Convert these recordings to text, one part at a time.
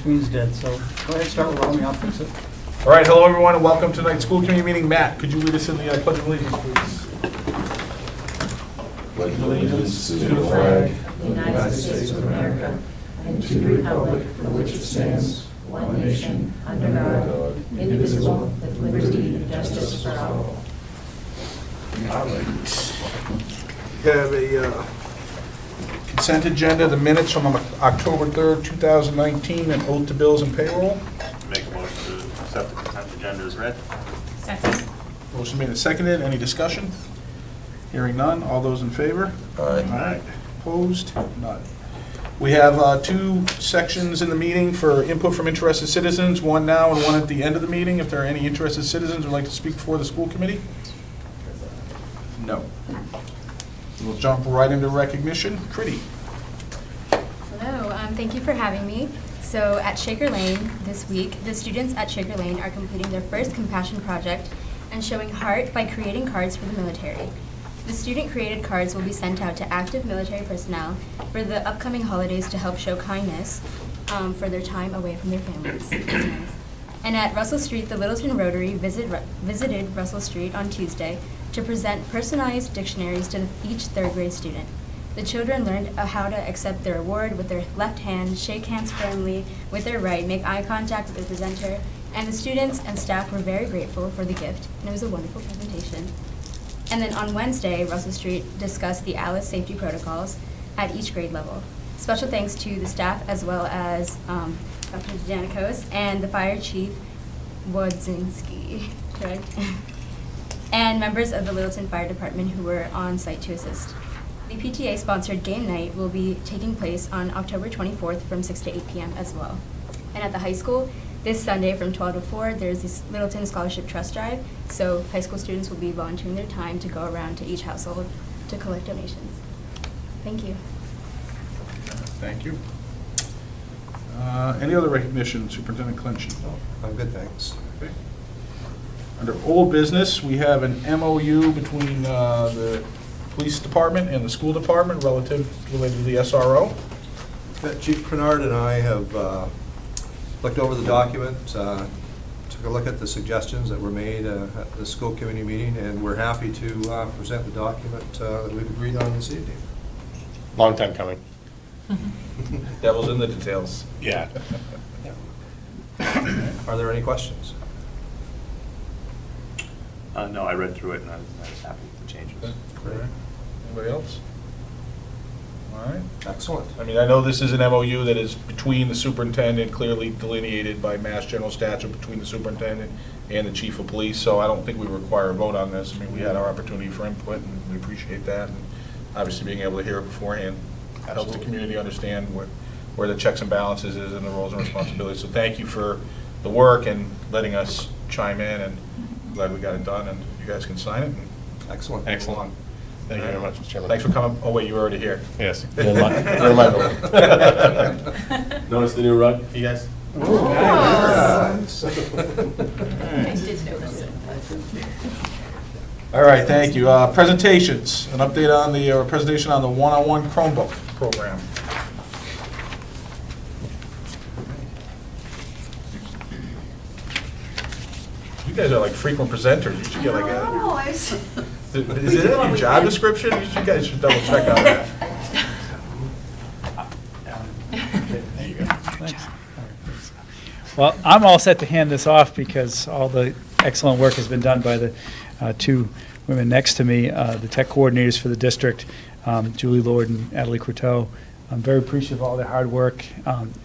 screen's dead, so go ahead, start without me, I'll fix it. All right, hello everyone, and welcome to tonight's school committee meeting. Matt, could you lead us in the Pledge of Allegiance, please? Pledge allegiance to the flag of the United States of America and to the republic for which it stands, one nation, under God, indivisible, with liberty and justice for all. All right. We have a consent agenda, the minutes from October 3rd, 2019, and oath to bills and payroll. Make a motion to accept the consent agenda as read. Second. Motion made and seconded. Any discussion? Hearing none. All those in favor? Aye. Opposed? None. We have two sections in the meeting for input from interested citizens, one now and one at the end of the meeting. If there are any interested citizens who would like to speak before the school committee? No. We'll jump right into recognition. Critty. Hello, thank you for having me. So at Shaker Lane this week, the students at Shaker Lane are completing their first compassion project and showing heart by creating cards for the military. The student-created cards will be sent out to active military personnel for the upcoming holidays to help show kindness for their time away from their families. Nice. And at Russell Street, the Littleton Rotary visited Russell Street on Tuesday to present personalized dictionaries to each third-grade student. The children learned how to accept their award with their left hand, shake hands firmly with their right, make eye contact with the presenter, and the students and staff were very grateful for the gift, and it was a wonderful presentation. And then on Wednesday, Russell Street discussed the ALICE safety protocols at each grade level. Special thanks to the staff as well as Dr. Janikos and the fire chief, Wodzinski, correct? And members of the Littleton Fire Department who were on site to assist. The PTA-sponsored game night will be taking place on October 24th from 6 to 8 p.m. as well. And at the high school, this Sunday from 12 to 4, there's this Littleton Scholarship Trust Drive, so high school students will be volunteering their time to go around to each household to collect donations. Thank you. Thank you. Any other recognition, Superintendent Clinch? I'm good, thanks. Okay. Under old business, we have an MOU between the police department and the school department related to the SRO. Chief Prenard and I have looked over the document, took a look at the suggestions that were made at the school committee meeting, and we're happy to present the document that we've agreed on this evening. Long time coming. Devil's in the details. Yeah. Are there any questions? No, I read through it and I was happy with the changes. Great. Anybody else? All right. Excellent. I mean, I know this is an MOU that is between the superintendent, clearly delineated by Mass General Statute between the superintendent and the chief of police, so I don't think we require a vote on this. I mean, we had our opportunity for input, and we appreciate that. And obviously, being able to hear it beforehand helps the community understand where the checks and balances is and the roles and responsibilities. So thank you for the work and letting us chime in, and glad we got it done, and you guys can sign it. And Excellent. Excellent. Thank you very much, Mr. Chairman. thanks for coming. Oh, wait, you were already here. Yes. You're my building. Notice the new rug, you guys? Nice. I did notice it. All right, thank you. Presentations, an update on the, presentation on the OnetoOne Chromebook Program. You guys are like frequent presenters. You should get like a... Is it in your job description? You guys should double check on that. There you go. Thanks. Well, I'm all set to hand this off because all the excellent work has been done by the two women next to me, the tech coordinators for the district, Julie Lord and Adelie Courteau. I'm very appreciative of all their hard work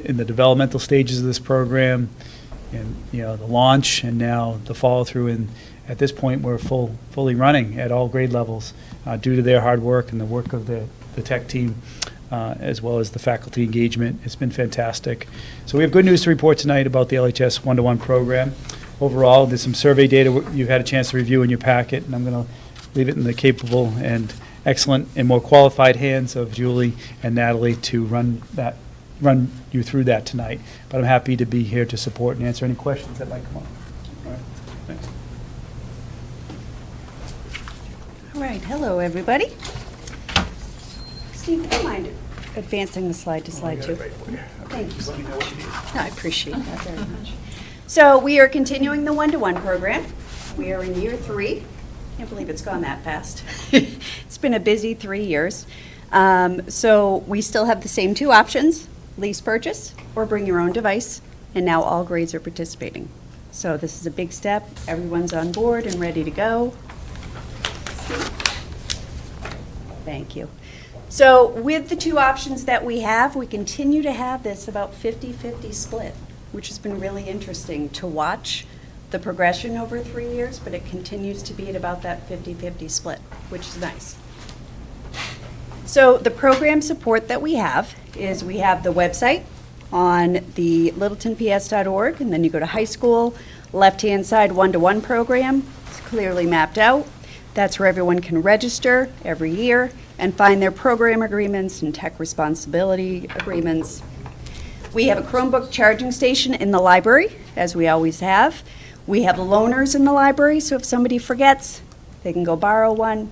in the developmental stages of this program, and the launch, and now the follow through. And at this point, we're fully running at all grade levels due to their hard work and the work of the tech team, as well as the faculty engagement. It's been fantastic. So we have good news to report tonight about the LHS OnetoOne program. Overall, there's some survey data you've had a chance to review in your packet, and I'm going to leave it in the capable and excellent and more qualified hands of Julie and Natalie to run you through that tonight. But I'm happy to be here to support and answer any questions that might come up. All right, thanks. All right, hello, everybody. Steve, do you mind advancing the slide to slide 2. Thank you. Let me know what you need. I appreciate that very much. So we are continuing the one-to-one program. We are in year 3. Can't believe it's gone that fast. It's been a busy 3 years. So we still have the same 2 options, lease purchase or bring your own device, and now all grades are participating. So this is a big step. Everyone's on board and ready to go. Thank you. So with the 2 options that we have, we continue to have this about 50-50 split, which has been really interesting to watch the progression over 3 years, but it continues to be at about that 50-50 split, which is nice. So the program support that we have is we have the website on the littletonps.org, and then you go to high school, left-hand side OnetoOne Program. It's clearly mapped out. That's where everyone can register every year and find their program agreements and tech responsibility agreements. We have a Chromebook charging station in the library, as we always have. We have loaners in the library, so if somebody forgets, they can go borrow one.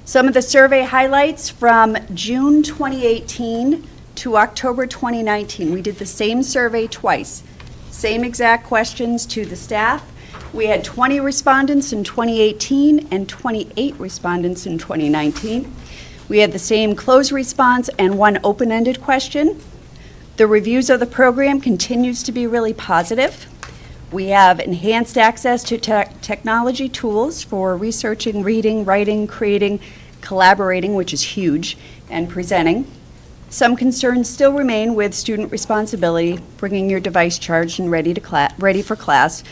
Some of the survey highlights from June 2018 to October 2019. We did the same survey twice. Same exact questions to the staff. We had 20 respondents in 2018 and 28 respondents in 2019. We had the same closed response and 1 open-ended question. The reviews of the program continues to be really positive. We have enhanced access to technology tools for researching, reading, writing, creating, collaborating, which is huge, and presenting. Some concerns still remain with student responsibility, bringing your device charged and ready for class.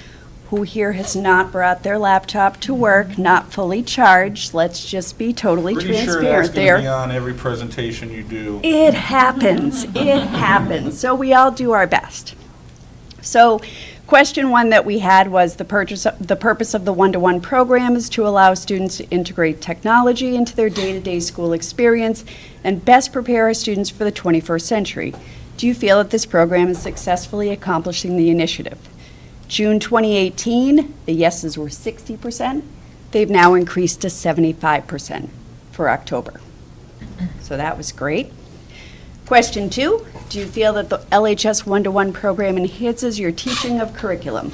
Who here has not brought their laptop to work, not fully charged? Let's just be totally transparent there. Pretty sure that's going to be on every presentation you do. It happens. It happens. So we all do our best. So question 1 that we had was the purpose of the one-to-one program is to allow students to integrate technology into their day-to-day school experience and best prepare our students for the 21st century. Do you feel that this program is successfully accomplishing the initiative? June 2018, the yeses were 60%. They've now increased to 75% for October. So that was great. Question 2, do you feel that the LHS one-to-one program enhances your teaching of curriculum?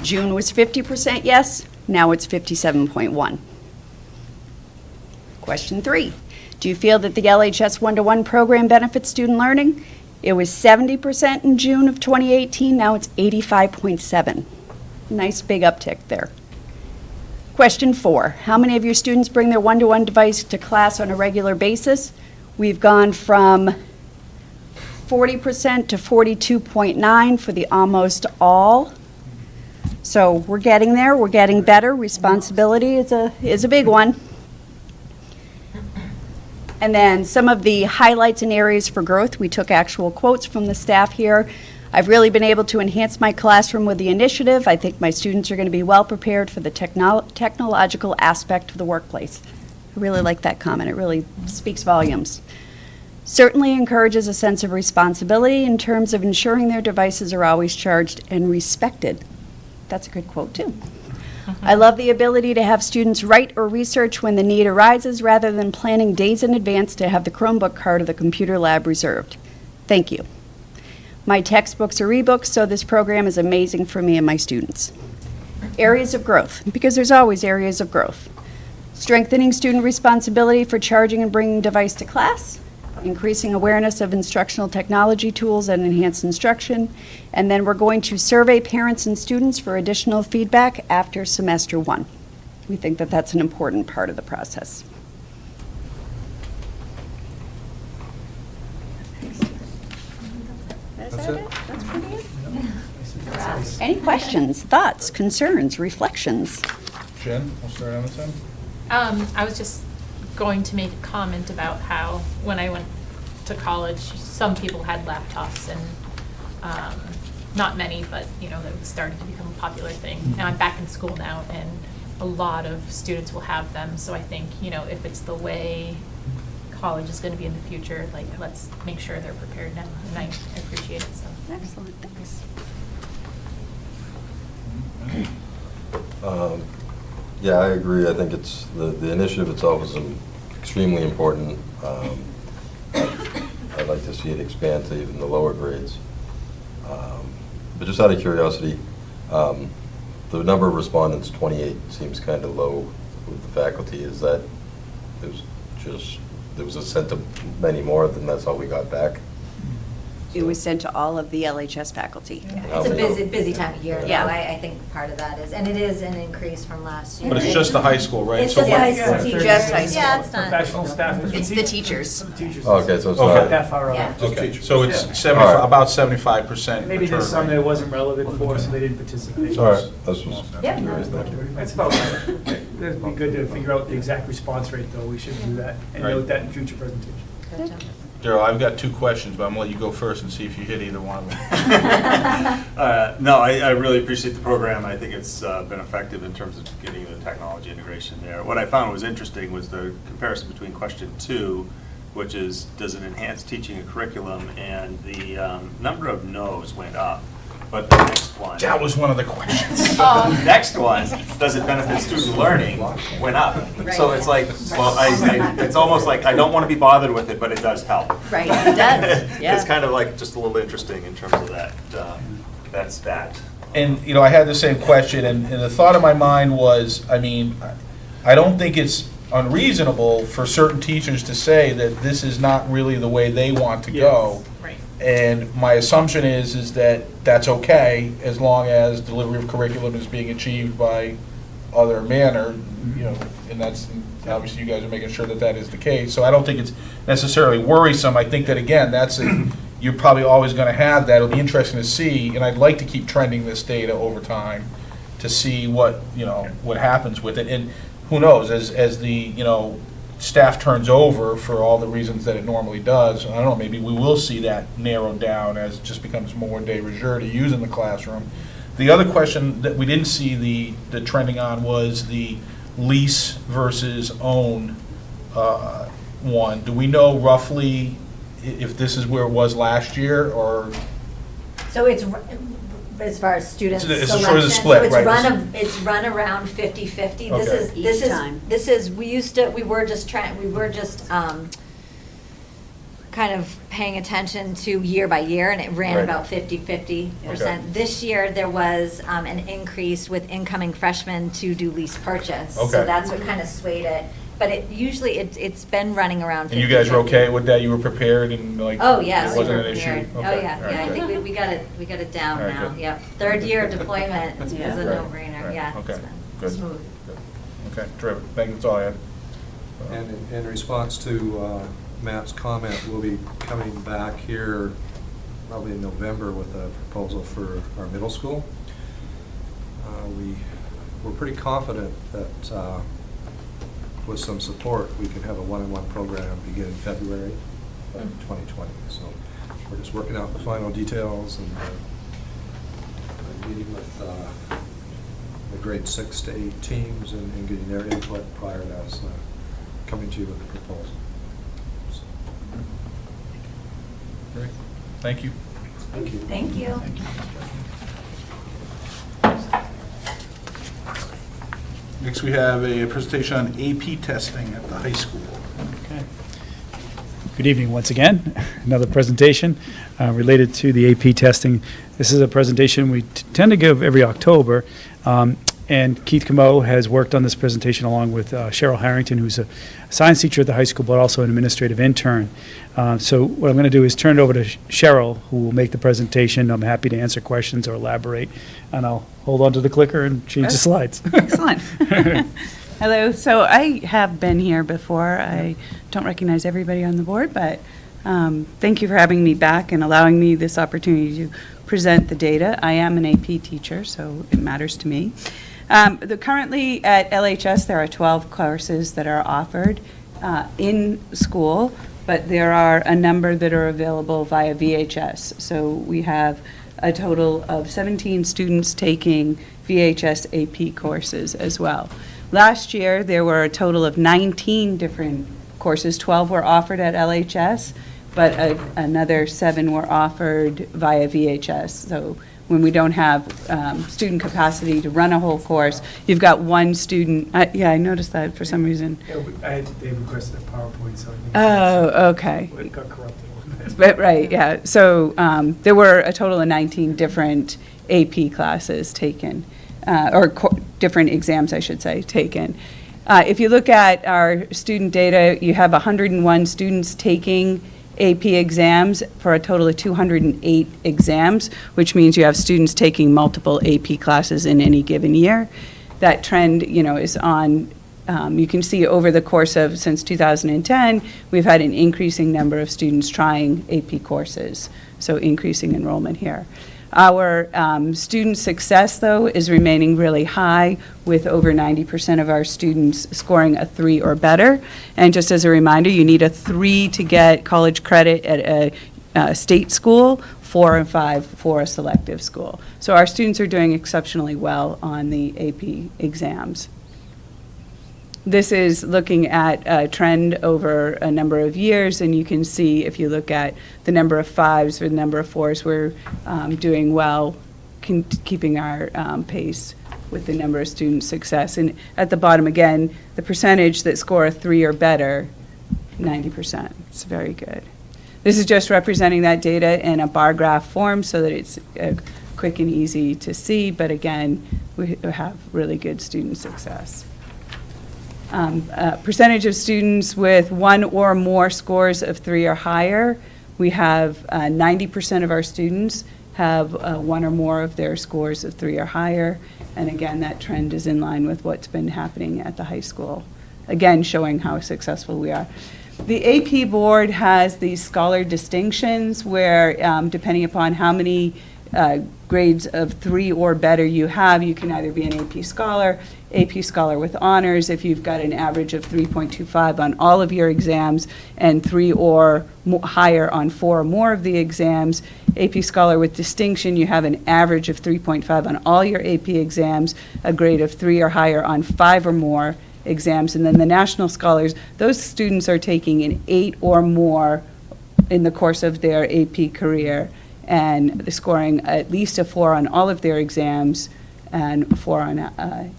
June was 50% yes, now it's 57.1. Question 3, do you feel that the LHS one-to-one program benefits student learning? It was 70% in June of 2018, now it's 85.7. Nice big uptick there. Question 4, how many of your students bring their one-to-one device to class on a regular basis? We've gone from 40% to 42.9 for the almost all. So we're getting there, we're getting better. Responsibility is a big one. And then some of the highlights and areas for growth, we took actual quotes from the staff here. I've really been able to enhance my classroom with the initiative. I think my students are going to be well prepared for the technological aspect of the workplace. I really like that comment. It really speaks volumes. Certainly encourages a sense of responsibility in terms of ensuring their devices are always charged and respected. That's a good quote, too. I love the ability to have students write or research when the need arises rather than planning days in advance to have the Chromebook card or the computer lab reserved. Thank you. My textbooks are ebooks, so this program is amazing for me and my students. Areas of growth, because there's always areas of growth. Strengthening student responsibility for charging and bringing device to class, increasing awareness of instructional technology tools and enhanced instruction, and then we're going to survey parents and students for additional feedback after semester 1. We think that that's an important part of the process. That's it? That's pretty it. Any questions, thoughts, concerns, reflections? Jen, we'll start on this end. I was just going to make a comment about how when I went to college, some people had laptops and not many, but you know, that was starting to become a popular thing. Now I'm back in school now, and a lot of students will have them. So I think, you know, if it's the way college is going to be in the future, like, let's make sure they're prepared now, and I appreciate it. So Excellent, thanks. Yeah, I agree. I think it's the initiative itself is extremely important. I've I'd like to see it expand to even the lower grades. But just out of curiosity, the number of respondents, 28, seems kind of low with the faculty. Is that, there was a sent to many more, than that's all we got back? It was sent to all of the LHS faculty. How It's a many? busy time of year, though. Yeah. I think part of that is, and it is an increase from last year. But it's just the high school, right? It's So just what- high school teachers. Just high school. Yeah, it's not. Professional staff. It's the teachers. Teachers. Oh, okay, so it's Okay. not. That far Yeah. out. Okay, so it's Yeah. 75, All right. about 75%. Maybe there's return some that rate. it wasn't relevant for, so they didn't participate. All right, that's just Yep. curious. Thank you. That's about right. It'd be good to figure out the exact response rate, though. We should do that and Right. note that in future presentations. Good job. Daryl, I've got 2 questions, but I'm gonna let you go first and see if you hit either one of them. No, I really appreciate the program. I think it's been effective in terms of getting the technology integration there. What I found was interesting was the comparison between question 2, which is, does it enhance teaching a curriculum? And the number of no's went up. But the next one. That was one of the questions. But the next one, does it benefit student learning, went up. So it's like, well, it's almost like, I don't want to be bothered with it, but it does help. Right, it does, yeah. It's kind of like just a little interesting in terms of that, that's that. And, you know, I had the same question, and the thought in my mind was, I mean, I don't think it's unreasonable for certain teachers to say that this is not really the way they want to go. Right. And my assumption is that that's okay, as long as delivery of curriculum is being achieved by other manner, you know, and that's, obviously you guys are making sure that that is the case. So I don't think it's necessarily worrisome. I think that, again, you're probably always gonna have that. It'll be interesting to see, and I'd like to keep trending this data over time to see what, you know, what happens with it. And who knows, as the, you know, staff turns over for all the reasons that it normally does, I don't know, maybe we will see that narrowed down as it just becomes more de rigueur to use in the classroom. The other question that we didn't see the trending on was the lease versus own one. Do we know roughly if this is where it was last year, or? So it's, as far as student So it's selection, sort of a split, so right? it's run around 50-50. Okay. Each time. We were just kind of paying attention to year by year, and it ran Right. about 50-50%. Okay. This year, there was an increase with incoming freshmen to do lease purchase. Okay. So that's what kind of swayed it. But it's been running around 50-50. And you guys are okay with that? You were prepared and like? Oh, yes, It we wasn't were an issue? prepared. Oh, Okay. yeah, All right, yeah, I good. think we got it down All right, now, good. yep. Third year of deployment is Yeah. a Right, no-brainer, right, yeah. okay, It's been good. smooth. Okay, terrific. Thank you, that's all I had. And in response to Matt's comment, we'll be coming back here probably in November with a proposal for our middle school. We're pretty confident that with some support, we can have a one-on-one program begin in February of 2020. So we're just working out the final details and meeting with the grade 6 to 8 teams and getting their input prior to us coming to you with the proposal. So, Great. Thank you. thank you. Thank you. Next, we have a presentation on AP testing at the high school. Okay. Good evening once again. Another presentation related to the AP testing. This is a presentation we tend to give every October. And Keith Camo has worked on this presentation along with Cheryl Harrington, who's a science teacher at the high school, but also an administrative intern. So what I'm going to do is turn it over to Cheryl, who will make the presentation. I'm happy to answer questions or elaborate, and I'll hold on to the clicker and change the slides. Excellent. Hello. So I have been here before. I don't recognize everybody on the board, but thank you for having me back and allowing me this opportunity to present the data. I am an AP teacher, so it matters to me. Currently at LHS, there are 12 courses that are offered in school, but there are a number that are available via VHS. So we have a total of 17 students taking VHS AP courses as well. Last year, there were a total of 19 different courses. 12 were offered at LHS, but another 7 were offered via VHS. So when we don't have student capacity to run a whole course, you've got one student. Yeah, I noticed that for some reason. They requested a PowerPoint, so I think Oh, okay. it got corrupted a little bit. But, right, yeah. So there were a total of 19 different AP classes taken, or different exams, I should say, taken. If you look at our student data, you have 101 students taking AP exams for a total of 208 exams, which means you have students taking multiple AP classes in any given year. That trend, is on. You can see over the course of since 2010, we've had an increasing number of students trying AP courses, so increasing enrollment here. Our student success, though, is remaining really high, with over 90% of our students scoring a 3 or better. And just as a reminder, you need a 3 to get college credit at a state school, 4 and 5 for a selective school. So our students are doing exceptionally well on the AP exams. This is looking at a trend over a number of years, and you can see if you look at the number of 5s or the number of 4s, we're doing well, keeping our pace with the number of student success. And at the bottom, again, the percentage that score a 3 or better, 90%. It's very good. This is just representing that data in a bar graph form so that it's quick and easy to see, but again, we have really good student success. Percentage of students with 1 or more scores of 3 or higher. We have 90% of our students have 1 or more of their scores of 3 or higher. And again, that trend is in line with what's been happening at the high school. Again, showing how successful we are. The AP board has these scholar distinctions where, depending upon how many grades of 3 or better you have, you can either be an AP Scholar with honors if you've got an average of 3.25 on all of your exams and 3 or higher on 4 or more of the exams. AP Scholar with distinction, you have an average of 3.5 on all your AP exams, a grade of 3 or higher on 5 or more exams. And then the National Scholars, those students are taking an 8 or more in the course of their AP career, and scoring at least a 4 on all of their exams and 4 on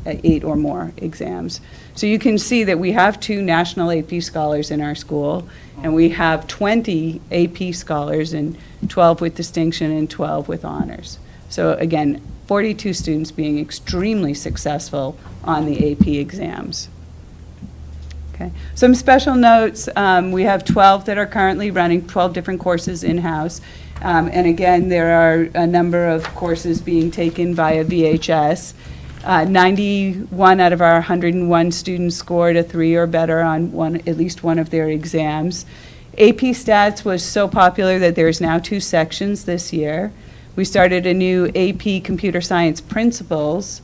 8 or more exams. So you can see that we have 2 national AP scholars in our school, and we have 20 AP scholars, and 12 with distinction and 12 with honors. So again, 42 students being extremely successful on the AP exams. Okay. Some special notes, we have 12 that are currently running, 12 different courses in-house. And again, there are a number of courses being taken via VHS. 91 out of our 101 students scored a 3 or better on at least one of their exams. AP Stats was so popular that there's now 2 sections this year. We started a new AP Computer Science Principles,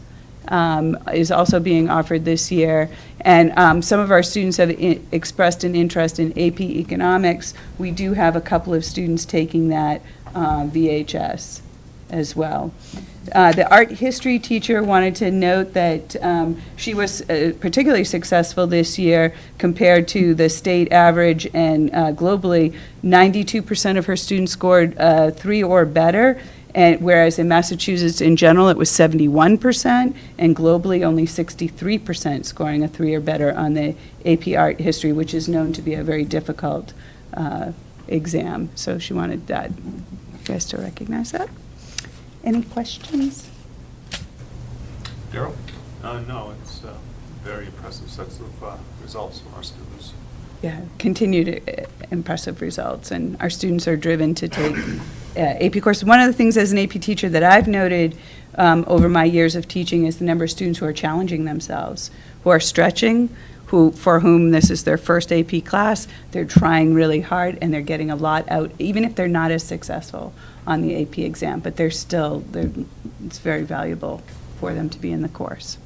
is also being offered this year. And some of our students have expressed an interest in AP Economics. We do have a couple of students taking that VHS as well. The art history teacher wanted to note that she was particularly successful this year compared to the state average, and globally, 92% of her students scored 3 or better. And whereas in Massachusetts in general it was 71%, and globally only 63% scoring a 3 or better on the AP Art History, which is known to be a very difficult exam. So she wanted that, you guys to recognize that. Any questions? Daryl? No, it's very impressive sets of results from our students. Yeah, continued impressive results, and our students are driven to take AP courses. One of the things as an AP teacher that I've noted over my years of teaching is the number of students who are challenging themselves, who are stretching, for whom this is their first AP class. They're trying really hard, and they're getting a lot out, even if they're not as successful on the AP exam, but it's very valuable for them to be in the course.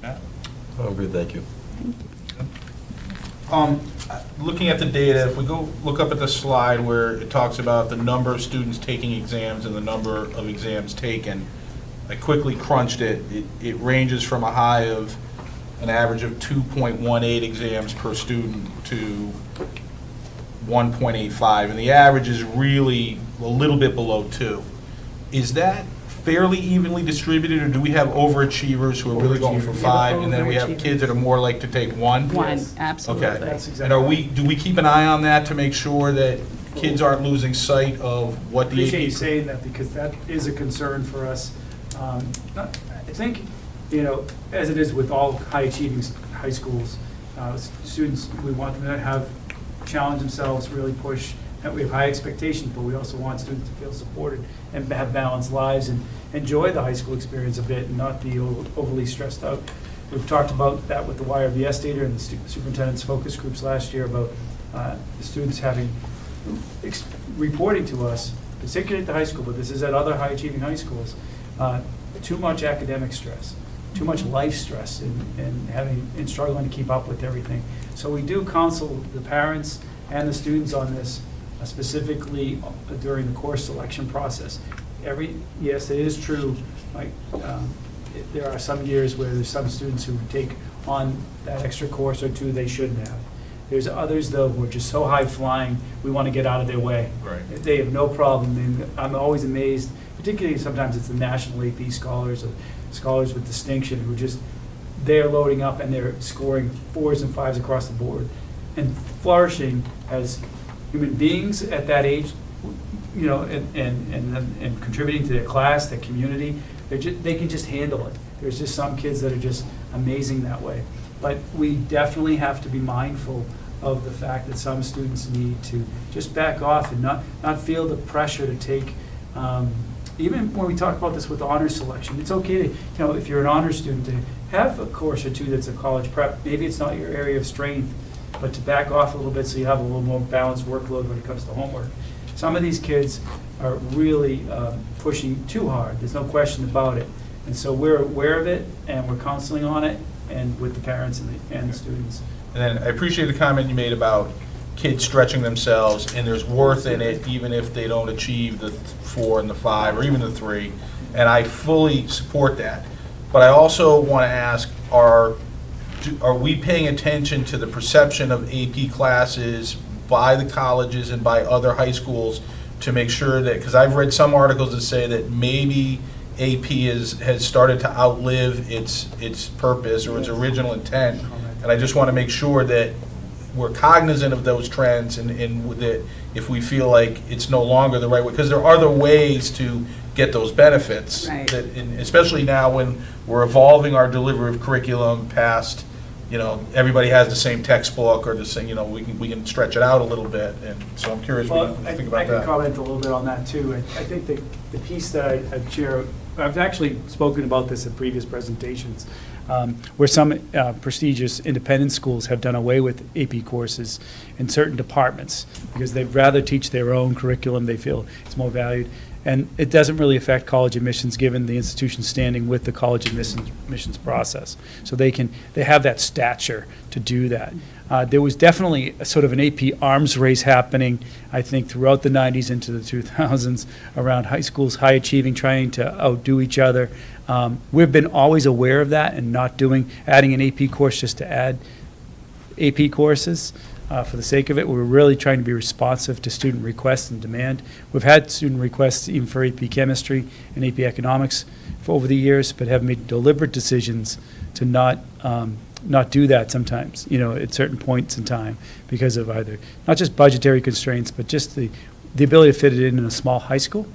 Yeah. Oh, good, thank you. Looking at the data, if we go look up at the slide where it talks about the number of students taking exams and the number of exams taken, I quickly crunched it. It ranges from a high of an average of 2.18 exams per student to 1.85, and the average is really a little bit below 2. Is that fairly evenly distributed, or do we have overachievers who are really going for Overachievers. 5, and then we have Overachievers. kids that are more like to take 1? One, Yes. absolutely. Okay. That's And exactly. do we keep an eye on that to make sure that kids aren't losing sight of what the Appreciate you AP? saying that, because that is a concern for us. I think, as it is with all high-achieving high schools, students, we want them to have, challenge themselves, really push, and we have high expectations, but we also want students to feel supported and have balanced lives and enjoy the high school experience a bit and not be overly stressed out. We've talked about that with the YRBS data and the superintendent's focus groups last year about the students having, reporting to us, particularly at the high school, but this is at other high-achieving high schools, too much academic stress, too much life stress and struggling to keep up with everything. So we do counsel the parents and the students on this, specifically during the course selection process. Yes, it is true, like, there are some years where there's some students who take on that extra course or two they shouldn't have. There's others, though, who are just so high-flying, we want to get out of their way. Right. They have no problem, and I'm always amazed, particularly sometimes it's the national AP scholars or scholars with distinction who just, they're loading up and they're scoring 4s and 5s across the board and flourishing as human beings at that age, and contributing to their class, their community. They can just handle it. There's just some kids that are just amazing that way. But we definitely have to be mindful of the fact that some students need to just back off and not feel the pressure to take, even when we talk about this with honor selection, it's okay to, if you're an honor student, to have a course or two that's a college prep. Maybe it's not your area of strength, but to back off a little bit so you have a little more balanced workload when it comes to homework. Some of these kids are really pushing too hard. There's no question about it. And so we're aware of it, and we're counseling on it, and with the parents and the students. And then I appreciate the comment you made about kids stretching themselves, and there's worth in it even if they don't achieve the 4 and the 5 or even the 3. And I fully support that. But I also want to ask, are we paying attention to the perception of AP classes by the colleges and by other high schools to make sure that, because I've read some articles that say that maybe AP has started to outlive its purpose or its original intent, and I just want to make sure that we're cognizant of those trends and that if we feel like it's no longer the right way, because there are other ways to get those benefits. Right. And especially now when we're evolving our delivery of curriculum past, everybody has the same textbook or the same, we can stretch it out a little bit, and so I'm curious what Well, you think I about can that. comment a little bit on that, too. I think the piece that I share, I've actually spoken about this at previous presentations, where some prestigious independent schools have done away with AP courses in certain departments because they'd rather teach their own curriculum. They feel it's more valued. And it doesn't really affect college admissions, given the institution's standing with the college admissions process. So they have that stature to do that. There was definitely a sort of an AP arms race happening, I think, throughout the 90s into the 2000s around high schools, high achieving, trying to outdo each other. We've been always aware of that and not adding an AP course just to add AP courses. For the sake of it. We're really trying to be responsive to student requests and demand. We've had student requests even for AP Chemistry and AP Economics for over the years, but have made deliberate decisions to not do that sometimes, at certain points in time because of either not just budgetary constraints, but just the ability to fit it in a small high school.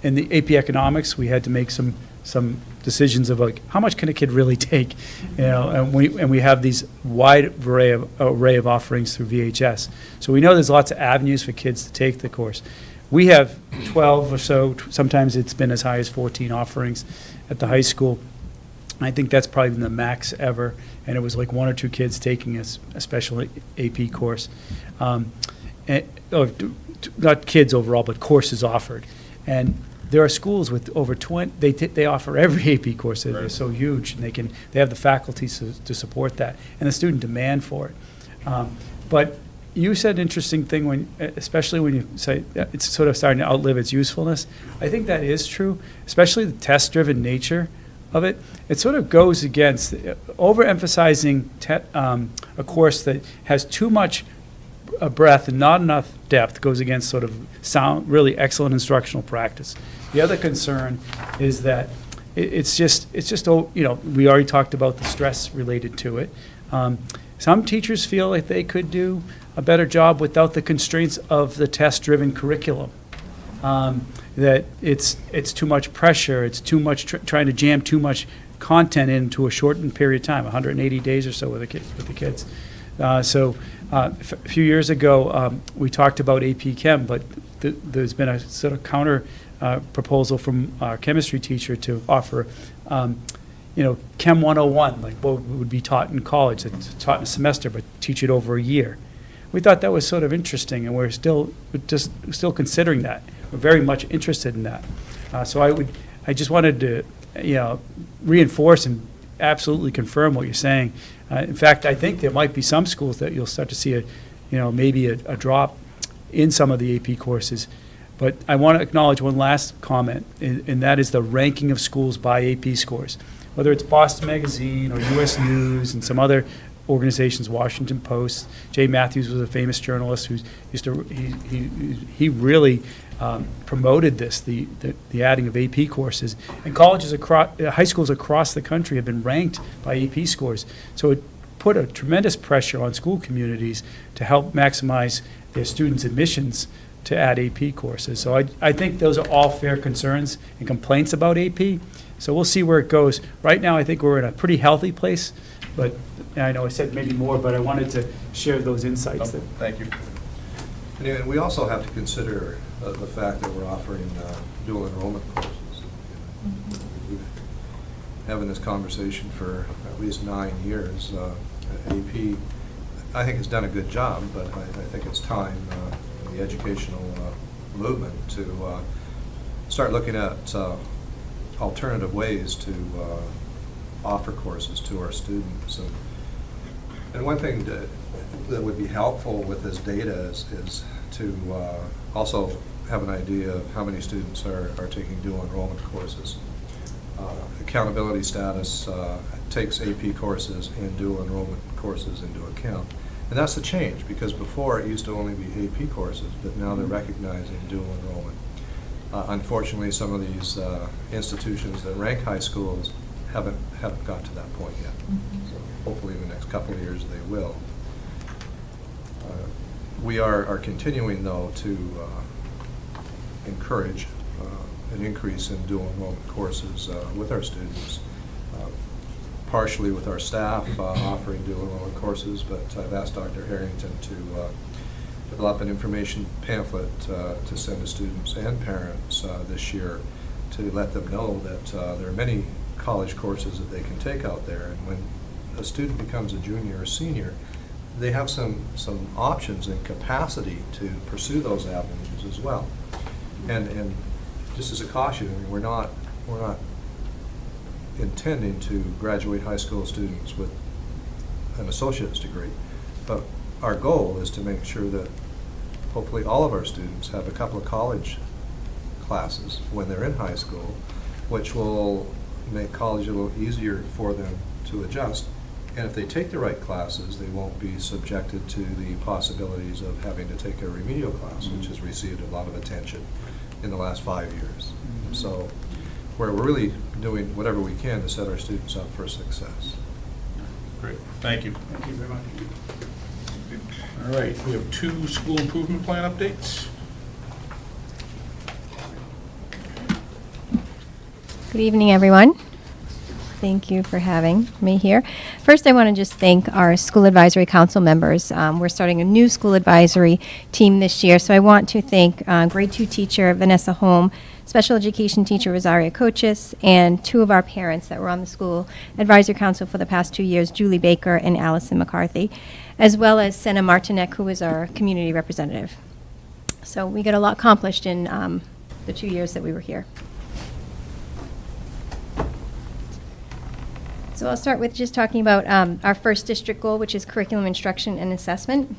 In the AP Economics, we had to make some decisions of like how much can a kid really take, and we have these wide array of offerings through VHS. So we know there's lots of avenues for kids to take the course. We have 12 or so. Sometimes it's been as high as 14 offerings at the high school. I think that's probably been the max ever, and it was like 1 or 2 kids taking a special AP course. Not kids overall, but courses offered. And there are schools with over 20, they offer every AP course. They're Right. so huge, and they have the faculties to support that, and the student demand for it. But you said an interesting thing, especially when you say that it's sort of starting to outlive its usefulness. I think that is true, especially the test-driven nature of it. It sort of goes against overemphasizing a course that has too much breadth and not enough depth goes against sort of sound, really excellent instructional practice. The other concern is that it's just, we already talked about the stress related to it. Some teachers feel like they could do a better job without the constraints of the test-driven curriculum. That it's too much pressure, it's too much trying to jam too much content into a shortened period of time, 180 days or so with the kids. A few years ago, we talked about AP Chem, but there's been a sort of counter proposal from our chemistry teacher to offer, Chem 101, like what would be taught in college, it's taught in a semester, but teach it over a year. We thought that was sort of interesting, and we're still considering that. We're very much interested in that. I just wanted to, reinforce and absolutely confirm what you're saying. In fact, I think there might be some schools that you'll start to see maybe a drop in some of the AP courses. But I want to acknowledge one last comment, and that is the ranking of schools by AP scores. Whether it's Boston Magazine or U.S. News and some other organizations, Washington Post. Jay Matthews was a famous journalist who he really promoted this, the adding of AP courses. And colleges high schools across the country have been ranked by AP scores. So it put a tremendous pressure on school communities to help maximize their students' admissions to add AP courses. So I think those are all fair concerns and complaints about AP. So we'll see where it goes. Right now, I think we're in a pretty healthy place, but I know I said maybe more, but I wanted to share those insights. Thank you. And we also have to consider the fact that we're offering dual enrollment courses. We've been having this conversation for at least 9 years. AP, I think, has done a good job, but I think it's time in the educational movement to start looking at alternative ways to offer courses to our students. And one thing that would be helpful with this data is to also have an idea of how many students are taking dual enrollment courses. Accountability status takes AP courses and dual enrollment courses into account. And that's the change, because before it used to only be AP courses, but now they're recognizing dual enrollment. Unfortunately, some of these institutions that rank high schools haven't got to that point yet. So hopefully in the next couple of years they will. We are continuing, though, to encourage an increase in dual enrollment courses with our students, partially with our staff offering dual enrollment courses, but I've asked Dr. Harrington to develop an information pamphlet to send to students and parents this year to let them know that there are many college courses that they can take out there, and when a student becomes a junior or senior, they have some options and capacity to pursue those avenues as well. And just as a caution, I mean, we're not intending to graduate high school students with an associate's degree, but our goal is to make sure that hopefully all of our students have a couple of college classes when they're in high school, which will make college a little easier for them to adjust. And if they take the right classes, they won't be subjected to the possibilities of having to take a remedial class, which has received a lot of attention in the last 5 years. So we're really doing whatever we can to set our students up for success. Great. Thank you. Thank you very much. All right, we have 2 school improvement plan updates. Good evening, everyone. Thank you for having me here. First, I want to just thank our school advisory council members. We're starting a new school advisory team this year, so I want to thank grade 2 teacher Vanessa Holm, special education teacher Rosaria Coaches, and 2 of our parents that were on the school advisory council for the past 2 years, Julie Baker and Allison McCarthy, as well as Senna Martinek, who is our community representative. So we got a lot accomplished in the 2 years that we were here. So I'll start with just talking about our first district goal, which is curriculum instruction and assessment.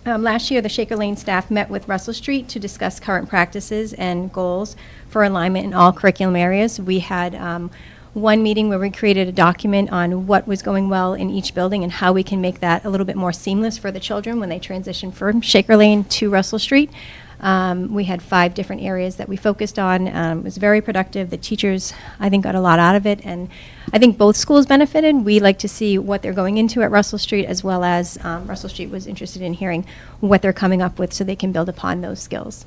Last year, the Shaker Lane staff met with Russell Street to discuss current practices and goals for alignment in all curriculum areas. We had one meeting where we created a document on what was going well in each building and how we can make that a little bit more seamless for the children when they transition from Shaker Lane to Russell Street. We had 5 different areas that we focused on. It was very productive. The teachers, I think, got a lot out of it, and I think both schools benefited. We like to see what they're going into at Russell Street, as well as Russell Street was interested in hearing what they're coming up with so they can build upon those skills.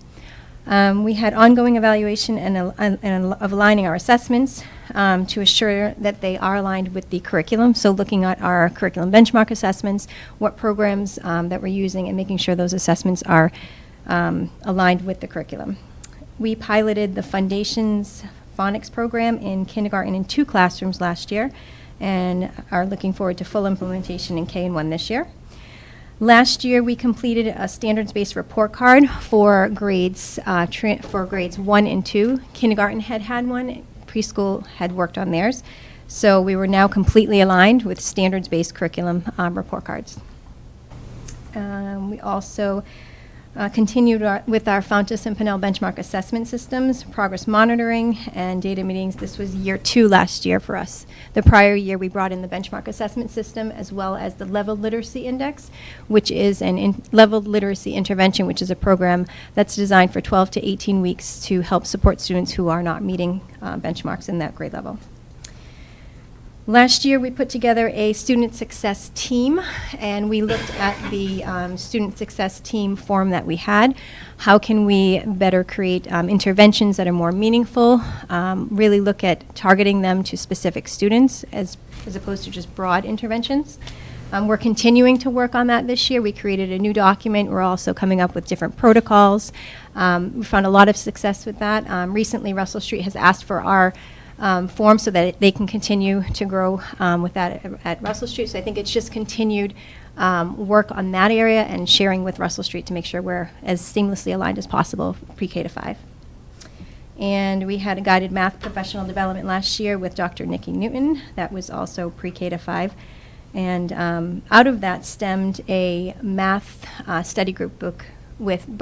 We had ongoing evaluation and of aligning our assessments to assure that they are aligned with the curriculum. So looking at our curriculum benchmark assessments, what programs that we're using, and making sure those assessments are aligned with the curriculum. We piloted the Foundations Phonics program in kindergarten in 2 classrooms last year and are looking forward to full implementation in K-1 this year. Last year, we completed a standards-based report card for grades 1 and 2. Kindergarten had one, preschool had worked on theirs. So we were now completely aligned with standards-based curriculum report cards. We also continued with our Fountas and Pinnell benchmark assessment systems, progress monitoring, and data meetings. This was year 2 last year for us. The prior year, we brought in the benchmark assessment system as well as the leveled literacy index, which is an leveled literacy intervention, which is a program that's designed for 12 to 18 weeks to help support students who are not meeting benchmarks in that grade level. Last year, we put together a student success team, and we looked at the student success team form that we had. How can we better create interventions that are more meaningful, really look at targeting them to specific students as opposed to just broad interventions. We're continuing to work on that this year. We created a new document. We're also coming up with different protocols. We found a lot of success with that. Recently, Russell Street has asked for our form so that they can continue to grow with that at Russell Street. So I think it's just continued work on that area and sharing with Russell Street to make sure we're as seamlessly aligned as possible, pre-K to 5. And we had a guided math professional development last year with Dr. Nikki Newton. That was also pre-K to 5. And out of that stemmed a math study group book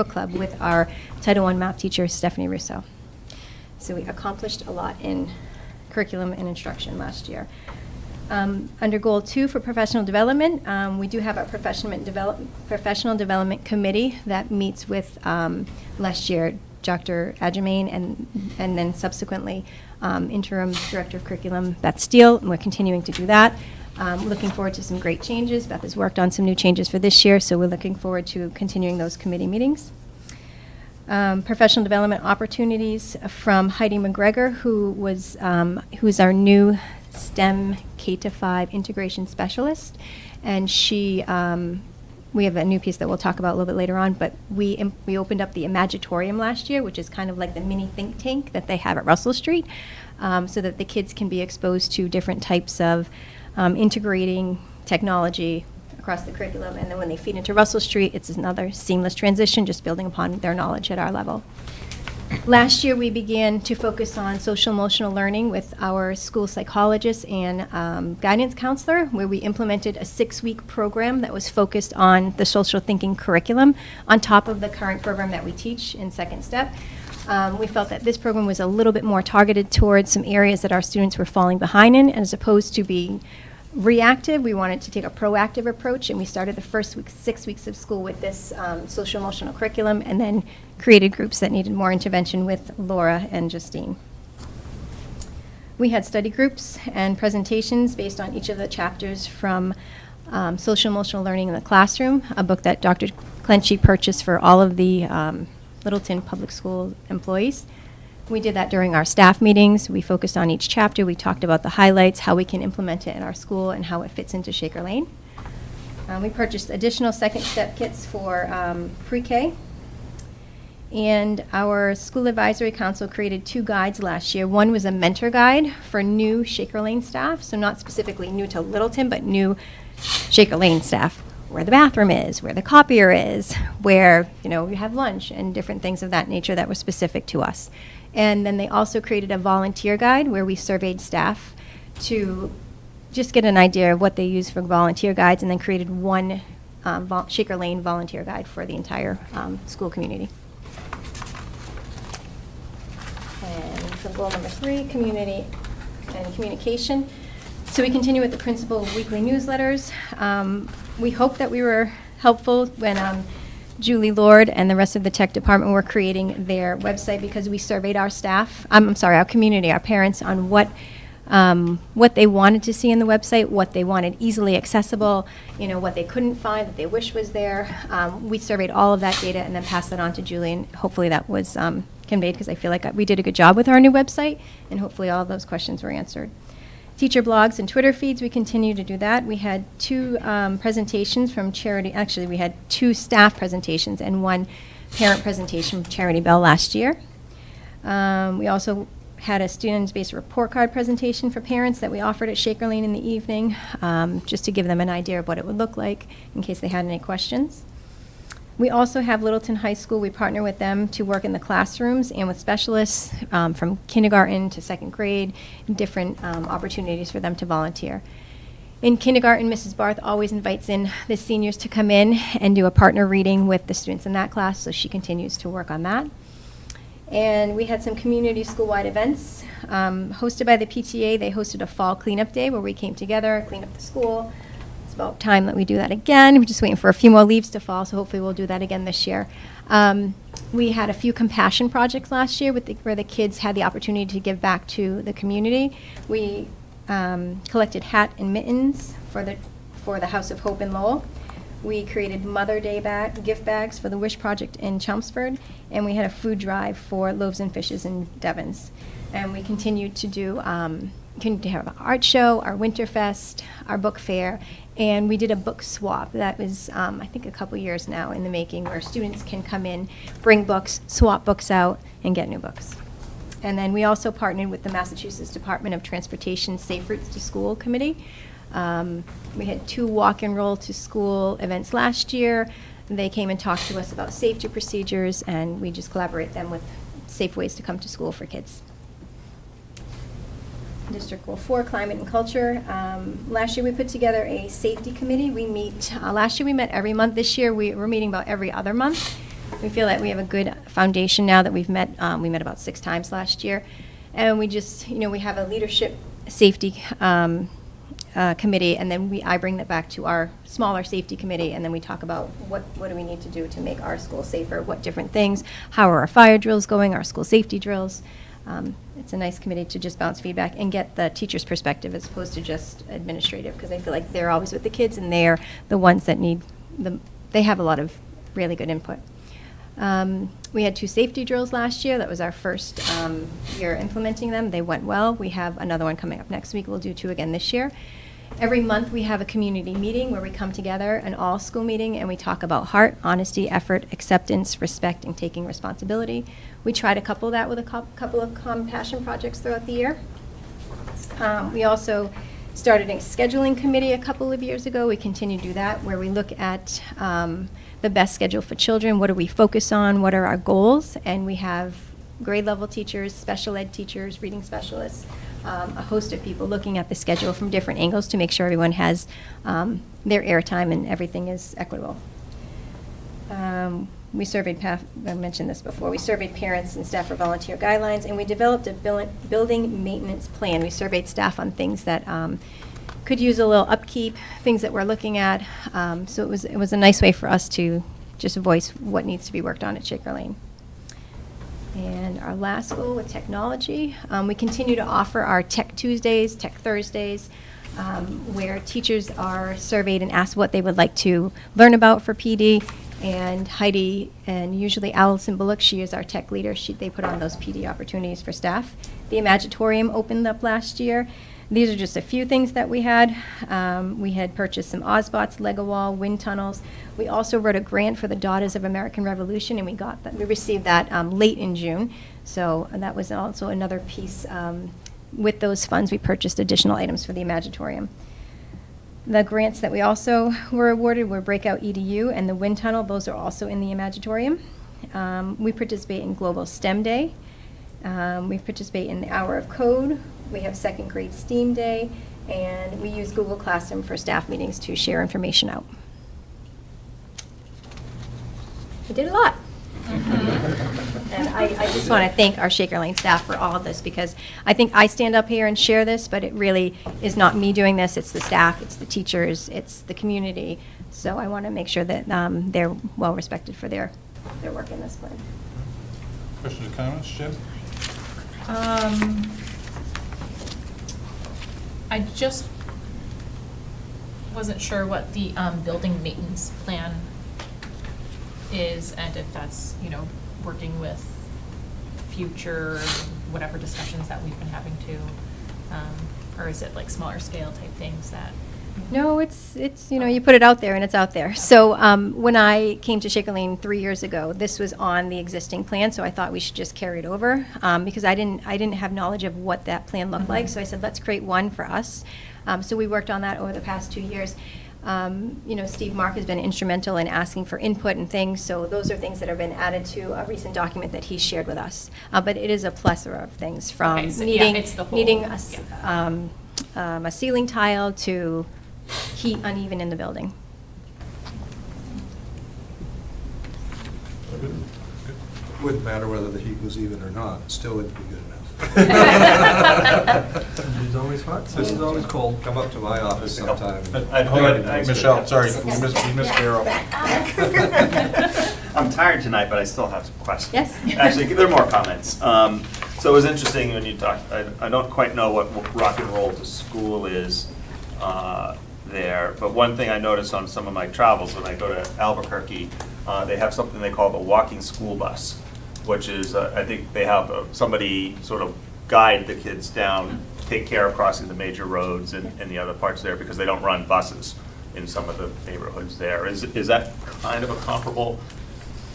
club with our Title I math teacher, Stephanie Russo. So we accomplished a lot in curriculum and instruction last year. Under Goal 2 for professional development, we do have our professional development committee that meets with last year Dr. Adjemain and then subsequently interim director of curriculum Beth Steele, and we're continuing to do that. Looking forward to some great changes. Beth has worked on some new changes for this year, so we're looking forward to continuing those committee meetings. Professional development opportunities from Heidi McGregor, who's our new STEM K-5 integration specialist, and she. We have a new piece that we'll talk about a little bit later on, but we opened up the Imagitorium last year, which is kind of like the mini think tank that they have at Russell Street, so that the kids can be exposed to different types of integrating technology across the curriculum, and then when they feed into Russell Street, it's another seamless transition, just building upon their knowledge at our level. Last year, we began to focus on social emotional learning with our school psychologist and guidance counselor, where we implemented a 6-week program that was focused on the social thinking curriculum on top of the current program that we teach in Second Step. We felt that this program was a little bit more targeted towards some areas that our students were falling behind in, as opposed to being reactive. We wanted to take a proactive approach, and we started the first 6 weeks of school with this social emotional curriculum, and then created groups that needed more intervention with Laura and Justine. We had study groups and presentations based on each of the chapters from Social Emotional Learning in the Classroom, a book that Dr. Clenchey purchased for all of the Littleton Public School employees. We did that during our staff meetings. We focused on each chapter. We talked about the highlights, how we can implement it in our school, and how it fits into Shaker Lane. We purchased additional Second Step kits for pre-K. And our School Advisory Council created 2 guides last year. One was a mentor guide for new Shaker Lane staff, so not specifically new to Littleton, but new Shaker Lane staff, where the bathroom is, where the copier is, where you have lunch, and different things of that nature that were specific to us. And then they also created a volunteer guide where we surveyed staff to just get an idea of what they use for volunteer guides, and then created one Shaker Lane volunteer guide for the entire school community. And for goal number 3, community and communication. So we continue with the principal weekly newsletters. We hope that we were helpful when Julie Lord and the rest of the tech department were creating their website, because we surveyed our staff, our community, our parents, on what they wanted to see in the website, what they wanted easily accessible, what they couldn't find that they wish was there. We surveyed all of that data and then passed that on to Julie, and hopefully that was conveyed, because I feel like we did a good job with our new website, and hopefully all of those questions were answered. Teacher blogs and Twitter feeds, we continue to do that. We had 2 presentations from Charity. Actually, we had 2 staff presentations and 1 parent presentation from Charity Bell last year. We also had a students-based report card presentation for parents that we offered at Shaker Lane in the evening, just to give them an idea of what it would look like in case they had any questions. We also have Littleton High School. We partner with them to work in the classrooms and with specialists from kindergarten to 2nd grade, different opportunities for them to volunteer. In kindergarten, Mrs. Barth always invites in the seniors to come in and do a partner reading with the students in that class, so she continues to work on that. And we had some community school-wide events hosted by the PTA. They hosted a fall cleanup day where we came together, cleaned up the school. It's about time that we do that again. We're just waiting for a few more leaves to fall, so hopefully we'll do that again this year. We had a few compassion projects last year where the kids had the opportunity to give back to the community. We collected hat and mittens for the House of Hope in Lowell. We created Mother Day gift bags for the Wish Project in Chelmsford, and we had a food drive for Loaves and Fishes in Devens. And we continued to have our art show, our Winterfest, our book fair, and we did a book swap. That was, I think, a couple years now in the making, where students can come in, bring books, swap books out, and get new books. And then we also partnered with the Massachusetts Department of Transportation Safe Routes to School Committee. We had 2 walk-and-roll to school events last year. They came and talked to us about safety procedures, and we just collaborate them with safe ways to come to school for kids. District Goal 4, Climate and Culture. Last year we put together a safety committee. We meet, last year we met every month. This year we're meeting about every other month. We feel that we have a good foundation now that we've met. We met about 6 times last year. And we just, we have a leadership safety committee, and then I bring that back to our smaller safety committee, and then we talk about what do we need to do to make our school safer, what different things, how are our fire drills going, our school safety drills. It's a nice committee to just bounce feedback and get the teacher's perspective as opposed to just administrative, because I feel like they're always with the kids and they're the ones that they have a lot of really good input. We had 2 safety drills last year. That was our first year implementing them. They went well. We have another one coming up next week. We'll do 2 again this year. Every month we have a community meeting where we come together, an all-school meeting, and we talk about heart, honesty, effort, acceptance, respect, and taking responsibility. We try to couple that with a couple of compassion projects throughout the year. We also started a scheduling committee a couple of years ago. We continue to do that, where we look at the best schedule for children. What do we focus on? What are our goals? And we have grade level teachers, special ed teachers, reading specialists, a host of people looking at the schedule from different angles to make sure everyone has their airtime and everything is equitable. We surveyed, I mentioned this before, we surveyed parents and staff for volunteer guidelines, and we developed a building maintenance plan. We surveyed staff on things that could use a little upkeep, things that we're looking at. So it was a nice way for us to just voice what needs to be worked on at Shaker Lane. And our last goal with technology, we continue to offer our Tech Tuesdays, Tech Thursdays, where teachers are surveyed and asked what they would like to learn about for PD. And Heidi and usually Allison Bullock, she is our tech leader. They put on those PD opportunities for staff. The Imagitorium opened up last year. These are just a few things that we had. We had purchased some Ozbots, Lego wall, wind tunnels. We also wrote a grant for the Daughters of American Revolution, and we received that late in June. So that was also another piece. With those funds, we purchased additional items for the Imagitorium. The grants that we also were awarded were Breakout EDU and the Wind Tunnel. Those are also in the Imagitorium. We participate in Global STEM Day. We participate in the Hour of Code. We have 2nd grade STEAM Day. And we use Google Classroom for staff meetings to share information out. We did a lot. And I just want to thank our Shaker Lane staff for all of this, because I think I stand up here and share this, but it really is not me doing this. It's the staff, it's the teachers, it's the community. So I want to make sure that they're well respected for their work in this plan. Questions or comments, Jim? I just wasn't sure what the building maintenance plan is, and if that's, working with future, whatever discussions that we've been having to, or is it like smaller scale type things that? No, it's you put it out there and it's out there. So when I came to Shaker Lane 3 years ago, this was on the existing plan, so I thought we should just carry it over because I didn't have knowledge of what that plan looked like. So I said, let's create one for us. So we worked on that over the past 2 years. Steve Mark has been instrumental in asking for input and things, so those are things that have been added to a recent document that he shared with us. But it is a plethora of things, from Okay, so, needing it's the whole, a ceiling tile to heat uneven in the building. Wouldn't matter whether the heat was even or not, it still wouldn't be good enough. It's always hot, this is always cold. Come up to my office sometime. Hold on, Michelle, sorry, we missed Carol. I'm tired tonight, but I still have some questions. Yes. Actually, there are more comments. So it was interesting when you talked, I don't quite know what rock and roll to school is there, but one thing I noticed on some of my travels when I go to Albuquerque, they have something they call the walking school bus, which is, I think they have somebody sort of guide the kids down, take care of crossing the major roads and the other parts there, because they don't run buses in some of the neighborhoods there. Is that kind of a comparable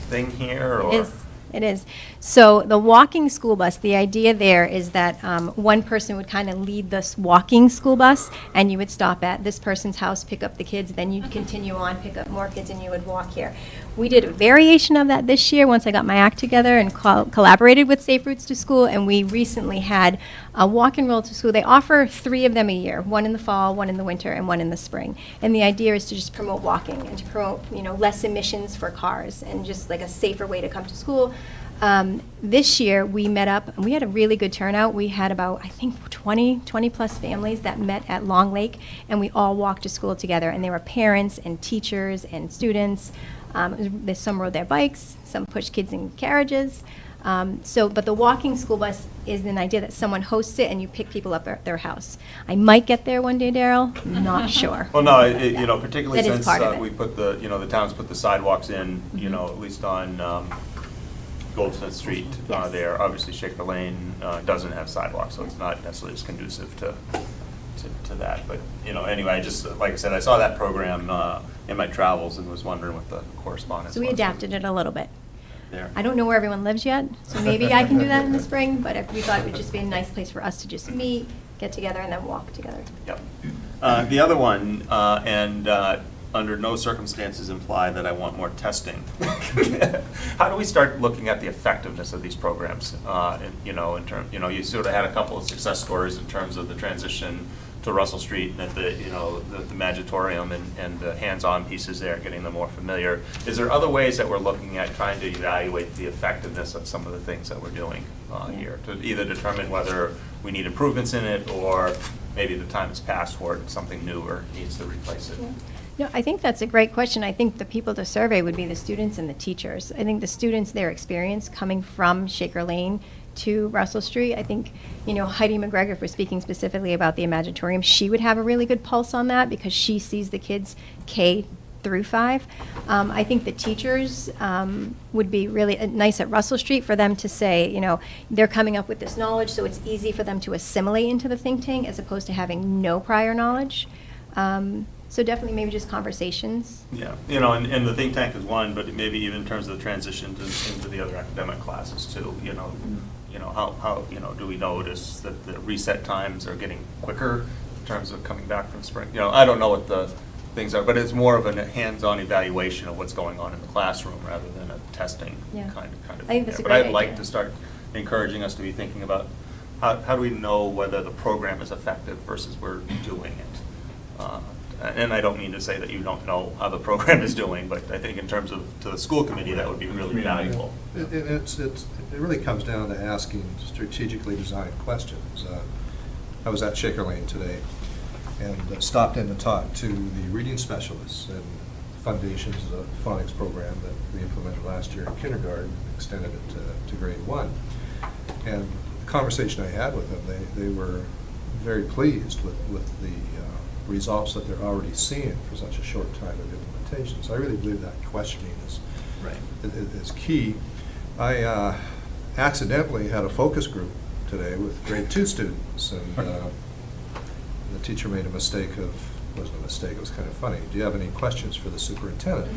thing here, or? It is. So the walking school bus, the idea there is that one person would kind of lead this walking school bus, and you would stop at this person's house, pick up the kids, then you'd continue on, pick up more kids, and you would walk here. We did a variation of that this year once I got my act together and collaborated with Safe Routes to School, and we recently had a walk and roll to school. They offer 3 of them a year, one in the fall, one in the winter, and one in the spring. And the idea is to just promote walking and to promote, less emissions for cars and just like a safer way to come to school. This year we met up and we had a really good turnout. We had about, I think, 20 plus families that met at Long Lake, and we all walked to school together, and there were parents and teachers and students. Some rode their bikes, some pushed kids in carriages. But the walking school bus is an idea that someone hosts it and you pick people up at their house. I might get there one day, Daryl, not sure. Well, no, particularly That is since part of it. we put the town's put the sidewalks in, at least on Goldsmith Street Yes. there. Obviously, Shaker Lane doesn't have sidewalks, so it's not necessarily as conducive to that. But, anyway, I just, like I said, I saw that program in my travels and was wondering what the correspondence So we was. adapted it a little bit. There. I don't know where everyone lives yet, so maybe I can do that in the spring, but we thought it would just be a nice place for us to just meet, get together, and then walk together. Yep. The other one, under no circumstances imply that I want more testing. How do we start looking at the effectiveness of these programs? In terms, you sort of had a couple of success stories in terms of the transition to Russell Street and the Magitorium and the hands-on pieces there, getting them more familiar. Is there other ways that we're looking at trying to evaluate the effectiveness of some of the things that we're doing here to either determine whether we need improvements in it or maybe the time has passed for it, something newer needs to replace it? Yeah. No, I think that's a great question. I think the people to survey would be the students and the teachers. I think the students, their experience coming from Shaker Lane to Russell Street, I think, Heidi McGregor, if we're speaking specifically about the Imagitorium, she would have a really good pulse on that because she sees the kids K through 5. I think the teachers would be really nice at Russell Street for them to say, they're coming up with this knowledge, so it's easy for them to assimilate into the think tank as opposed to having no prior knowledge. So definitely maybe just conversations. Yeah, and the think tank is one, but maybe even in terms of the transition into the other academic classes too. How do we notice that the reset times are getting quicker in terms of coming back from spring? I don't know what the things are, but it's more of a hands-on evaluation of what's going on in the classroom rather than a testing kind of I think that's thing. a But I'd great like idea. to start encouraging us to be thinking about how do we know whether the program is effective versus we're doing it. and I don't mean to say that you don't know how the program is doing, but I think in terms of, to the school committee, that would be really valuable. It really comes down to asking strategically designed questions. I was at Shaker Lane today and stopped in to talk to the reading specialists and Foundations phonics program that we implemented last year in kindergarten, extended it to grade 1. And the conversation I had with them, they were very pleased with the results that they're already seeing for such a short time of implementation. So I really believe that questioning is key. I accidentally had a focus group today with grade 2 students, and the teacher made a mistake wasn't a mistake, it was kind of funny. Do you have any questions for the superintendent?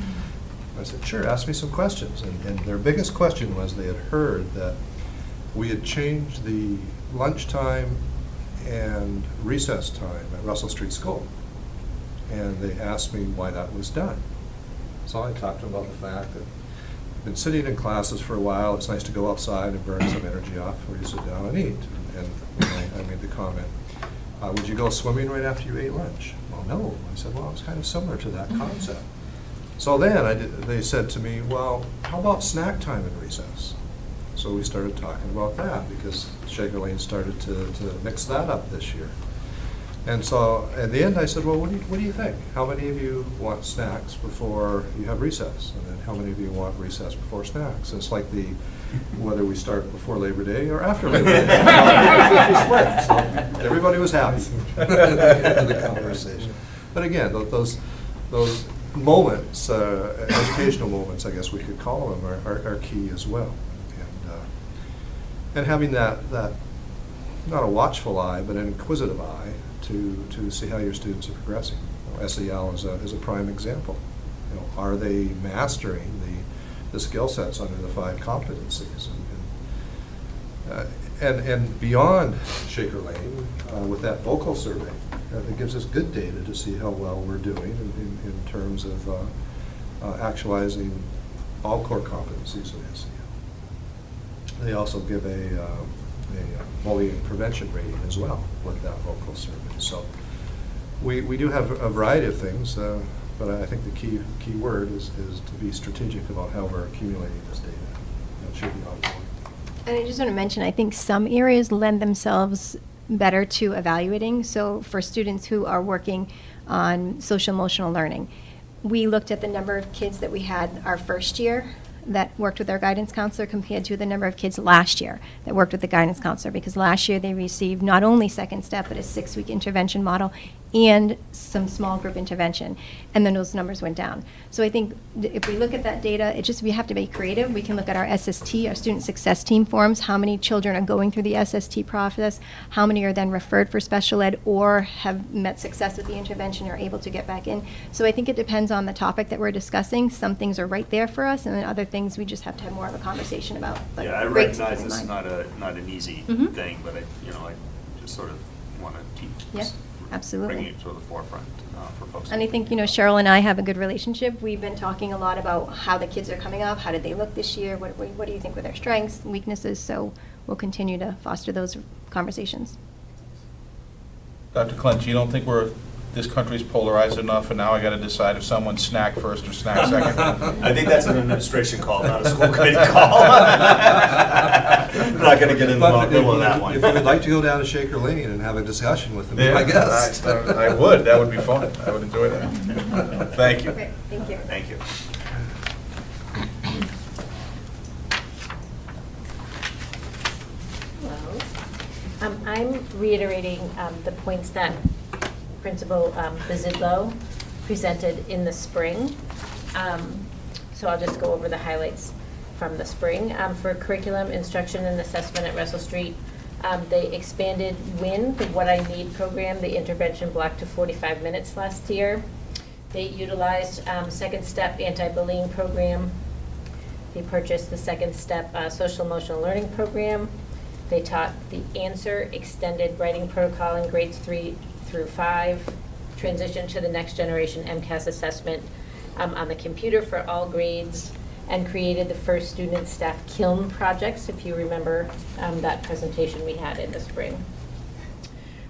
I said, sure, ask me some questions. And their biggest question was they had heard that we had changed the lunchtime and recess time at Russell Street School. And they asked me why that was done. So I talked to them about the fact that I've been sitting in classes for a while, it's nice to go outside and burn some energy off before you sit down and eat. And I made the comment, would you go swimming right after you ate lunch? Well, no. I said, well, it's kind of similar to that concept. So then they said to me, well, how about snack time and recess? So we started talking about that because Shaker Lane started to mix that up this year. And so at the end I said, well, what do you think? How many of you want snacks before you have recess? And then how many of you want recess before snacks? It's like whether we start before Labor Day or after Labor Day. So everybody was happy at the end of the conversation. But again, those moments, educational moments, I guess we could call them, are key as well. And having that not a watchful eye, but an inquisitive eye to see how your students are progressing. SEL is a prime example. Are they mastering the skill sets under the 5 competencies? And beyond Shaker Lane, with that vocal survey, it gives us good data to see how well we're doing in terms of actualizing all core competencies in SEL. They also give a bullying prevention rating as well with that vocal survey. So we do have a variety of things, but I think the key word is to be strategic about how we're accumulating this data. That should be ongoing. And I just want to mention, I think some areas lend themselves better to evaluating. So for students who are working on social emotional learning, we looked at the number of kids that we had our first year that worked with our guidance counselor compared to the number of kids last year that worked with the guidance counselor, because last year they received not only Second Step, but a 6-week intervention model and some small group intervention, and then those numbers went down. So I think if we look at that data, we have to be creative. We can look at our SST, our student success team forms, how many children are going through the SST process, how many are then referred for special ed or have met success with the intervention or are able to get back in. So I think it depends on the topic that we're discussing. Some things are right there for us, and then other things we just have to have more of a conversation about. But Yeah, I great to recognize keep in this is mind. not an easy Mhm. thing, but I just sort of want to keep Yeah, absolutely. bringing it to the forefront for folks. And I think, Cheryl and I have a good relationship. We've been talking a lot about how the kids are coming up, how did they look this year, what do you think were their strengths and weaknesses, so we'll continue to foster those conversations. Dr. Clinch, you don't think this country's polarized enough, and now I got to decide if someone snack first or snack second? I think that's an administration call, not a school committee call. I'm not going to get into the middle of that one. If you would like to go down to Shaker Lane and have a discussion with them, Yeah, I guess. I would. That would be fun. I would enjoy that. Thank you. Great, thank you. Thank you. Hello. I'm reiterating the points that Principal Bizidlo presented in the spring. So I'll just go over the highlights from the spring. For curriculum, instruction, and assessment at Russell Street, they expanded WIN, the What I Need program, the intervention block to 45 minutes last year. They utilized Second Step anti-bullying program. They purchased the Second Step social emotional learning program. They taught the Answer extended writing protocol in grades 3 through 5, transitioned to the next generation MCAS assessment on the computer for all grades, and created the first student staff kiln projects, if you remember that presentation we had in the spring.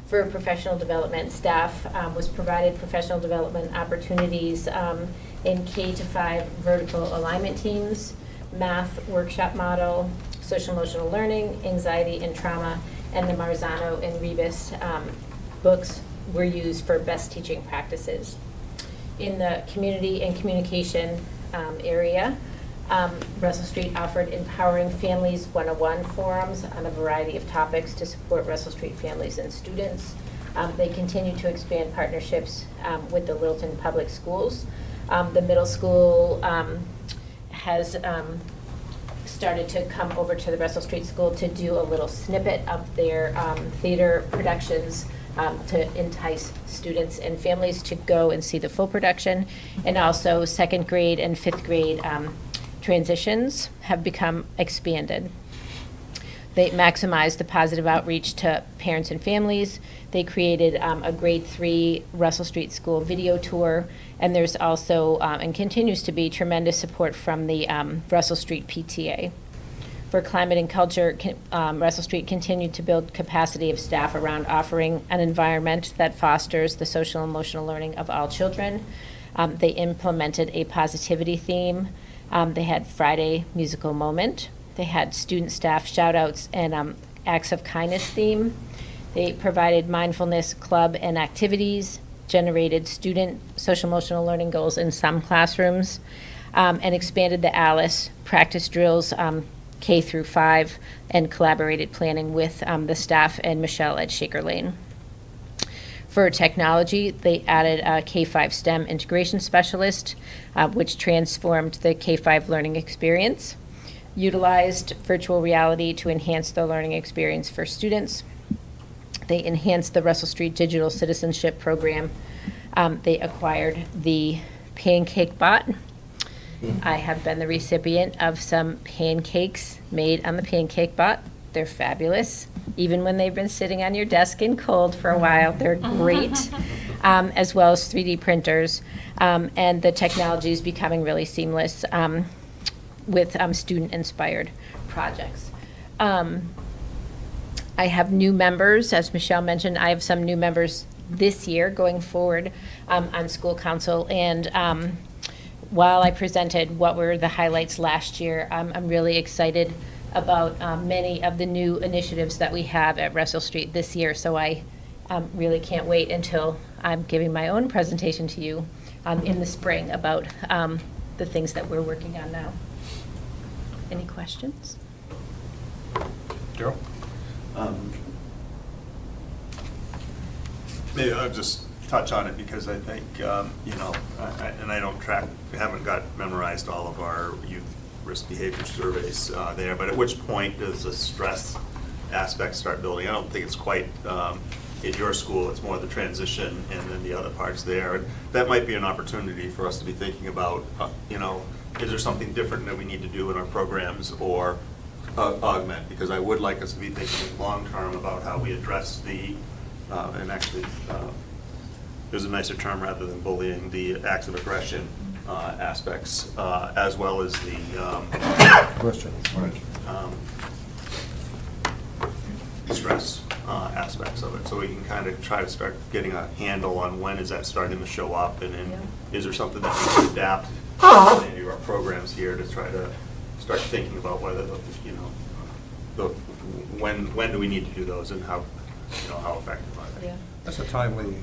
For professional development, staff was provided professional development opportunities in K-5 vertical alignment teams, math workshop model, social emotional learning, anxiety and trauma, and the Marzano and Rebus books were used for best teaching practices. In the community and communication area, Russell Street offered Empowering Families 101 forums on a variety of topics to support Russell Street families and students. They continue to expand partnerships with the Littleton Public Schools. The middle school has started to come over to the Russell Street School to do a little snippet of their theater productions to entice students and families to go and see the full production. And also second grade and fifth grade transitions have become expanded. They maximized the positive outreach to parents and families. They created a grade 3 Russell Street School video tour, and there's also, and continues to be, tremendous support from the Russell Street PTA. For climate and culture, Russell Street continued to build capacity of staff around offering an environment that fosters the social and emotional learning of all children. They implemented a positivity theme. They had Friday musical moment. They had student staff shout outs and acts of kindness theme. They provided mindfulness club and activities, generated student social emotional learning goals in some classrooms, and expanded the ALICE practice drills K through 5 and collaborated planning with the staff and Michelle at Shaker Lane. For technology, they added a K-5 STEM integration specialist, which transformed the K-5 learning experience, utilized virtual reality to enhance the learning experience for students. They enhanced the Russell Street Digital Citizenship Program. They acquired the Pancake Bot. I have been the recipient of some pancakes made on the Pancake Bot. They're fabulous. Even when they've been sitting on your desk and cold for a while, they're great, as well as 3D printers. And the technology is becoming really seamless with student-inspired projects. I have new members, as Michelle mentioned. I have some new members this year going forward on school council. And while I presented what were the highlights last year, I'm really excited about many of the new initiatives that we have at Russell Street this year. So I really can't wait until I'm giving my own presentation to you in the spring about the things that we're working on now. Any questions? Daryl? Maybe I'll just touch on it because I think, and I don't track, we haven't got memorized all of our youth risk behavior surveys there, but at which point does the stress aspect start building? I don't think it's quite at your school, it's more the transition and then the other parts there. And that might be an opportunity for us to be thinking about, is there something different that we need to do in our programs or augment? Because I would like us to be thinking long-term about how we address the, and actually, there's a nicer term rather than bullying, the acts of aggression aspects, as well as the stress aspects of it. So we can kind of try to start getting a handle on when is that starting to show up, and then is there something that we can adapt to any of our programs here to try to start thinking about whether, when do we need to do those and how effective are they? Yeah. That's a timely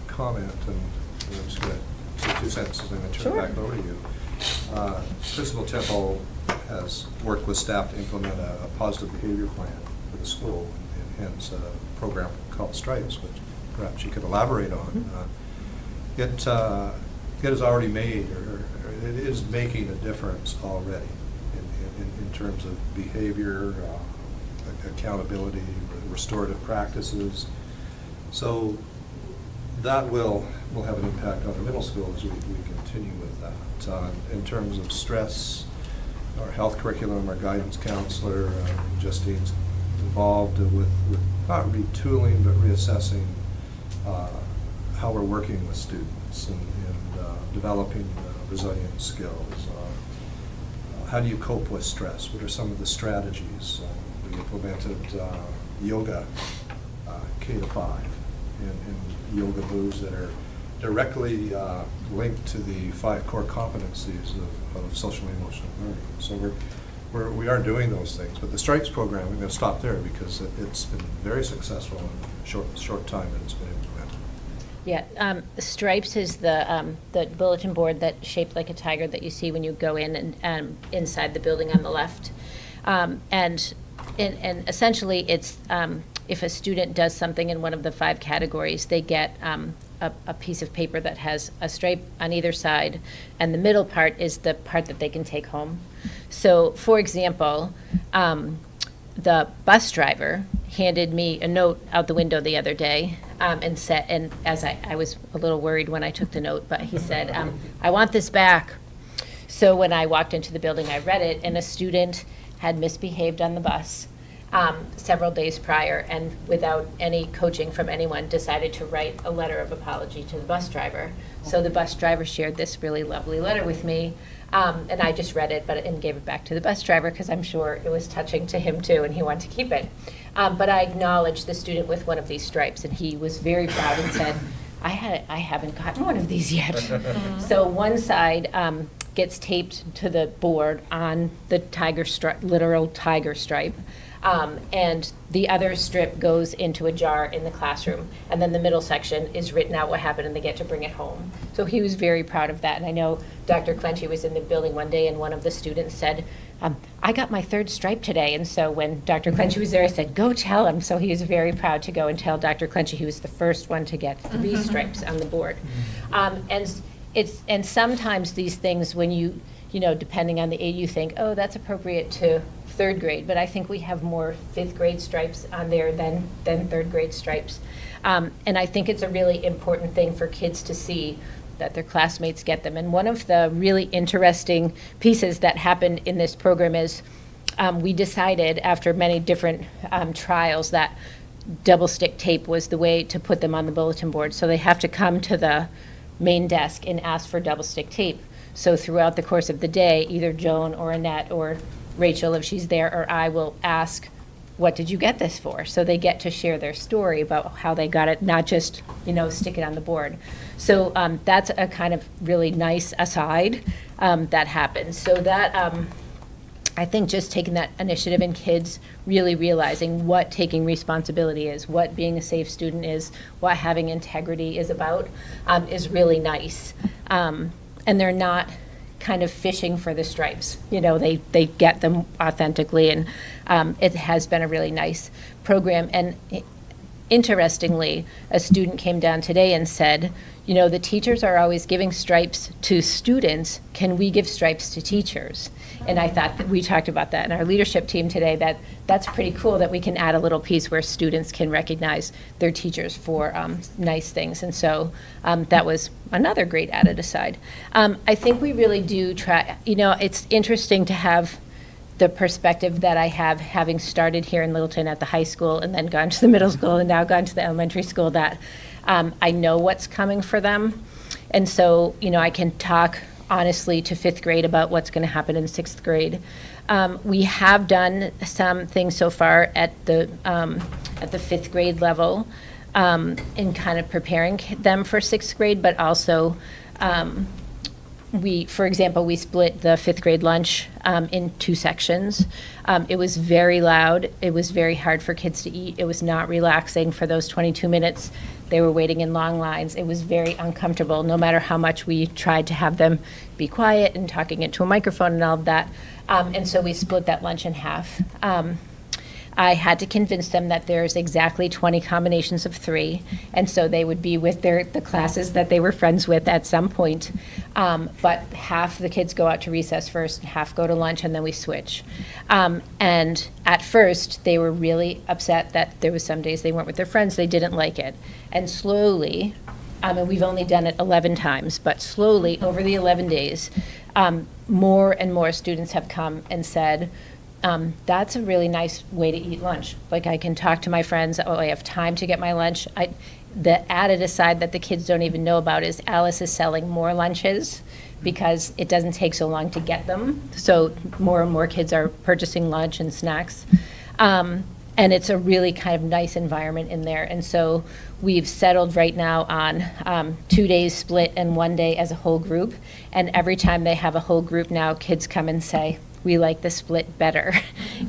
comment, and I'm just going to say 2 sentences and then turn it back over to you. Principal Temple has worked with staff to implement a positive behavior plan for the school, and hence a program called Stripes, which perhaps you could elaborate on. It has already made, or it is making a difference already in terms of behavior, accountability, restorative practices. So that will have an impact on the middle school as we continue with that. In terms of stress, our health curriculum, our guidance counselor, Justine's involved with not retooling, but reassessing how we're working with students and developing resilient skills. How do you cope with stress? What are some of the strategies? We implemented yoga, K-5, and yoga blues that are directly linked to the 5 core competencies of social and emotional learning. So we are doing those things. But the Stripes program, I'm going to stop there because it's been very successful in a short time that it's been implemented. Yeah, Stripes is the bulletin board that's shaped like a tiger that you see when you go in and inside the building on the left. And essentially, it's if a student does something in one of the 5 categories, they get a piece of paper that has a stripe on either side, and the middle part is the part that they can take home. So, for example, the bus driver handed me a note out the window the other day, and said, and as I was a little worried when I took the note, but he said, I want this back. So when I walked into the building, I read it, and a student had misbehaved on the bus several days prior, and without any coaching from anyone, decided to write a letter of apology to the bus driver. So the bus driver shared this really lovely letter with me, and I just read it and gave it back to the bus driver because I'm sure it was touching to him too, and he wanted to keep it. But I acknowledged the student with one of these stripes, and he was very proud and said, I haven't gotten one of these yet. So one side gets taped to the board on the literal tiger stripe. And the other strip goes into a jar in the classroom. And then the middle section is written out what happened, and they get to bring it home. So he was very proud of that. And I know Dr. Clenchey was in the building one day, and one of the students said, I got my 3rd stripe today. And so when Dr. Clenchey was there, I said, go tell him. So he was very proud to go and tell Dr. Clenchey he was the first one to get 3 stripes on the board. And sometimes these things, when you know, depending on the age, you think, oh, that's appropriate to 3rd grade, but I think we have more 5th grade stripes on there than 3rd grade stripes. And I think it's a really important thing for kids to see that their classmates get them. And one of the really interesting pieces that happened in this program is we decided after many different trials that double stick tape was the way to put them on the bulletin board. So they have to come to the main desk and ask for double stick tape. So throughout the course of the day, either Joan or Annette or Rachel, if she's there, or I will ask, what did you get this for? So they get to share their story about how they got it, not just, stick it on the board. So that's a kind of really nice aside that happens. So that, I think just taking that initiative in kids, really realizing what taking responsibility is, what being a safe student is, what having integrity is about, is really nice. And they're not kind of fishing for the stripes. They get them authentically, and it has been a really nice program. And interestingly, a student came down today and said, the teachers are always giving stripes to students. Can we give stripes to teachers? And I thought that we talked about that in our leadership team today, that's pretty cool that we can add a little piece where students can recognize their teachers for nice things. And so that was another great added aside. I think we really do try, it's interesting to have the perspective that I have, having started here in Littleton at the high school and then gone to the middle school and now gone to the elementary school, that I know what's coming for them. And so, I can talk honestly to 5th grade about what's going to happen in 6th grade. We have done some things so far at the 5th grade level in kind of preparing them for 6th grade, but also for example, we split the 5th grade lunch in 2 sections. It was very loud. It was very hard for kids to eat. It was not relaxing for those 22 minutes. They were waiting in long lines. It was very uncomfortable, no matter how much we tried to have them be quiet and talking into a microphone and all of that. And so we split that lunch in half. I had to convince them that there's exactly 20 combinations of 3, and so they would be with the classes that they were friends with at some point. But half the kids go out to recess first, half go to lunch, and then we switch. And at first, they were really upset that there was some days they weren't with their friends, they didn't like it. And slowly, and we've only done it 11 times, but slowly, over the 11 days, more and more students have come and said, that's a really nice way to eat lunch. Like, I can talk to my friends, I have time to get my lunch. The added aside that the kids don't even know about is Alice is selling more lunches because it doesn't take so long to get them. So more and more kids are purchasing lunch and snacks. And it's a really kind of nice environment in there. And so we've settled right now on 2 days split and 1 day as a whole group. And every time they have a whole group now, kids come and say, we like the split better.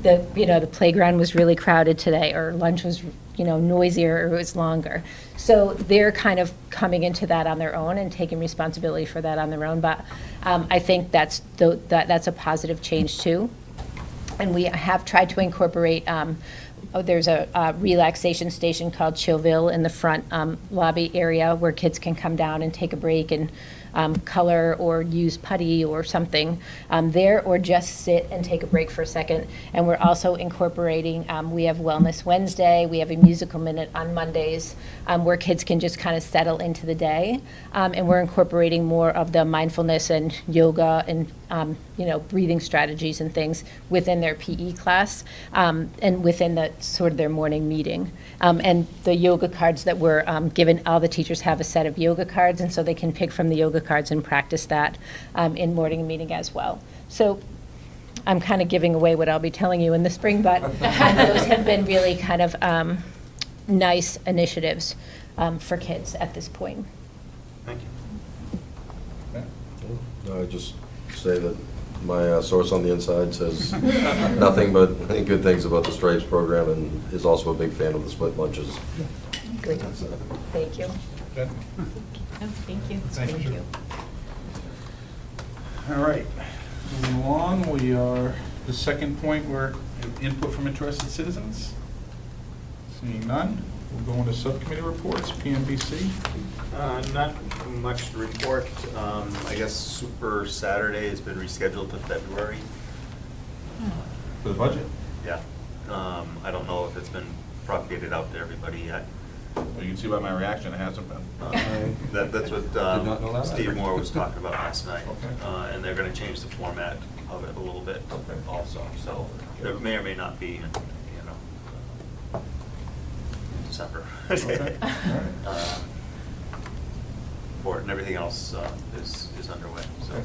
The playground was really crowded today, or lunch was, noisier, or it was longer. So they're kind of coming into that on their own and taking responsibility for that on their own. But I think that's a positive change too. And we have tried to incorporate, there's a relaxation station called Chillville in the front lobby area where kids can come down and take a break and color or use putty or something there, or just sit and take a break for a second. And we're also incorporating, we have Wellness Wednesday, we have a musical minute on Mondays where kids can just kind of settle into the day. And we're incorporating more of the mindfulness and yoga and breathing strategies and things within their PE class and within the sort of their morning meeting. And the yoga cards that we're given, all the teachers have a set of yoga cards, and so they can pick from the yoga cards and practice that in morning meeting as well. So I'm kind of giving away what I'll be telling you in the spring, but those have been really kind of nice initiatives for kids at this point. Thank you. I just say that my source on the inside says nothing but good things about the Stripes program, and is also a big fan of the split lunches. Great. Thank you. Okay. Oh, thank you. Thank you. All right, moving along, we are, the second point, we're input from interested citizens. Seeing none, we'll go into subcommittee reports, PMBC. Not much to report. I guess Super Saturday has been rescheduled to February. For the budget? Yeah. I don't know if it's been propagated out to everybody yet. Well, you can see by my reaction, it hasn't been. That's what not know that. Steve Moore was talking about last night. Okay. And they're going to change the format of it a little bit Okay. also. So there may or may not be, December. Okay. All right. For it, and everything else is underway. So. Okay.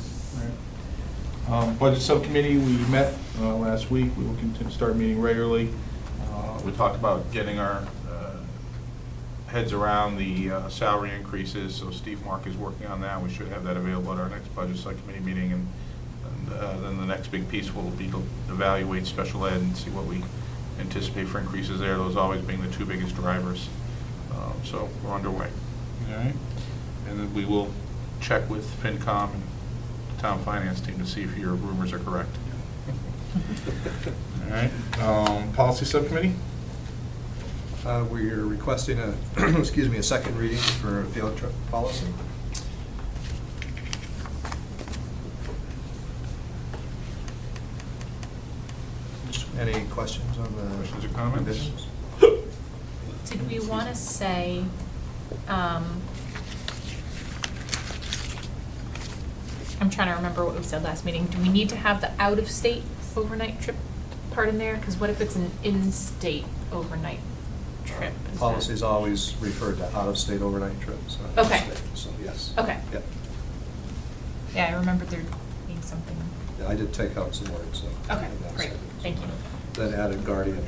All right. Budget subcommittee, we met last week. We will continue to start meeting regularly. We talked about getting our heads around the salary increases, so Steve Mark is working on that. We should have that available at our next budget subcommittee meeting, and then the next big piece will be to evaluate special ed and see what we anticipate for increases there, those always being the two biggest drivers. So we're underway. All right. And then we will check with FinCom and the town finance team to see if your rumors are correct. All right. Policy subcommittee? We're requesting a, a second reading for field trip policy. Any questions on the Questions or comments? conditions? Did we want to say, I'm trying to remember what we said last meeting. Do we need to have the out-of-state overnight trip part in there? Because what if it's an in-state overnight trip? Is that- Policy's always referred to out-of-state overnight trips. Okay. So, yes. Okay. Yep. Yeah, I remember there being something. Yeah, I did take out some words. Okay, in that great. sentence. Thank you. Then added guardian.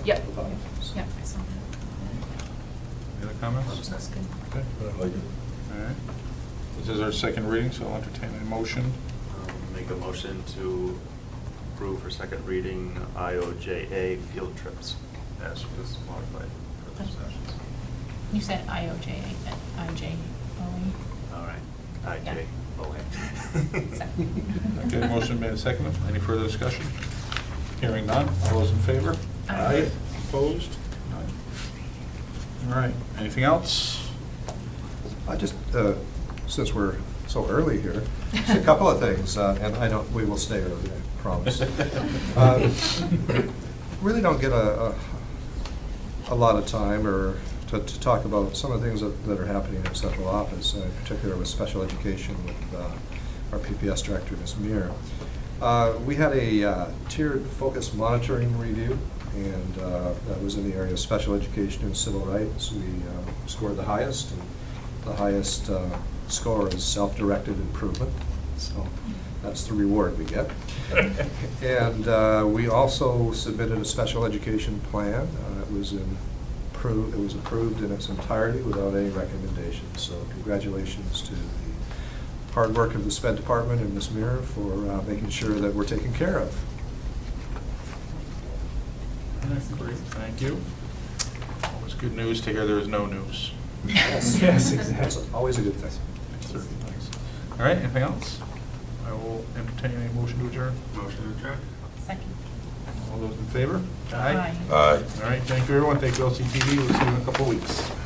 Yep. above. Yep, I saw that. Any other comments? That's good. Okay. I like it. All right. This is our second reading, so I'll entertain a motion. Make a motion to approve for second reading IOJA field trips as was modified for those sessions. You said IOJ, IJ. All right, IJ. Okay, motion made and seconded. Any further discussion? Hearing none. All those in favor? Aye. Opposed? None. All right. Anything else? I just, since we're so early here, just a couple of things, and I don't, we will stay early, I promise. Really don't get a lot of time or to talk about some of the things that are happening in central office, in particular with special education with our PPS director, Ms. Muir. We had a tiered focus monitoring review, and that was in the area of special education and civil rights. We scored the highest, and the highest score is self-directed improvement. So that's the reward we get. And we also submitted a special education plan. It was approved in its entirety without any recommendations. So congratulations to the hard work of the SPED department and Ms. Muir for making sure that we're taken care of. Great, thank you. Always good news to hear there is no news. Yes, Yes, exactly. That's always a good thing. Certainly, thanks. All right, anything else? I will entertain a motion to adjourn. Motion to adjourn. Second. All those in favor? Aye. Aye. All right, thank you, everyone. Thank you, LCTV. We'll see you in a couple of weeks.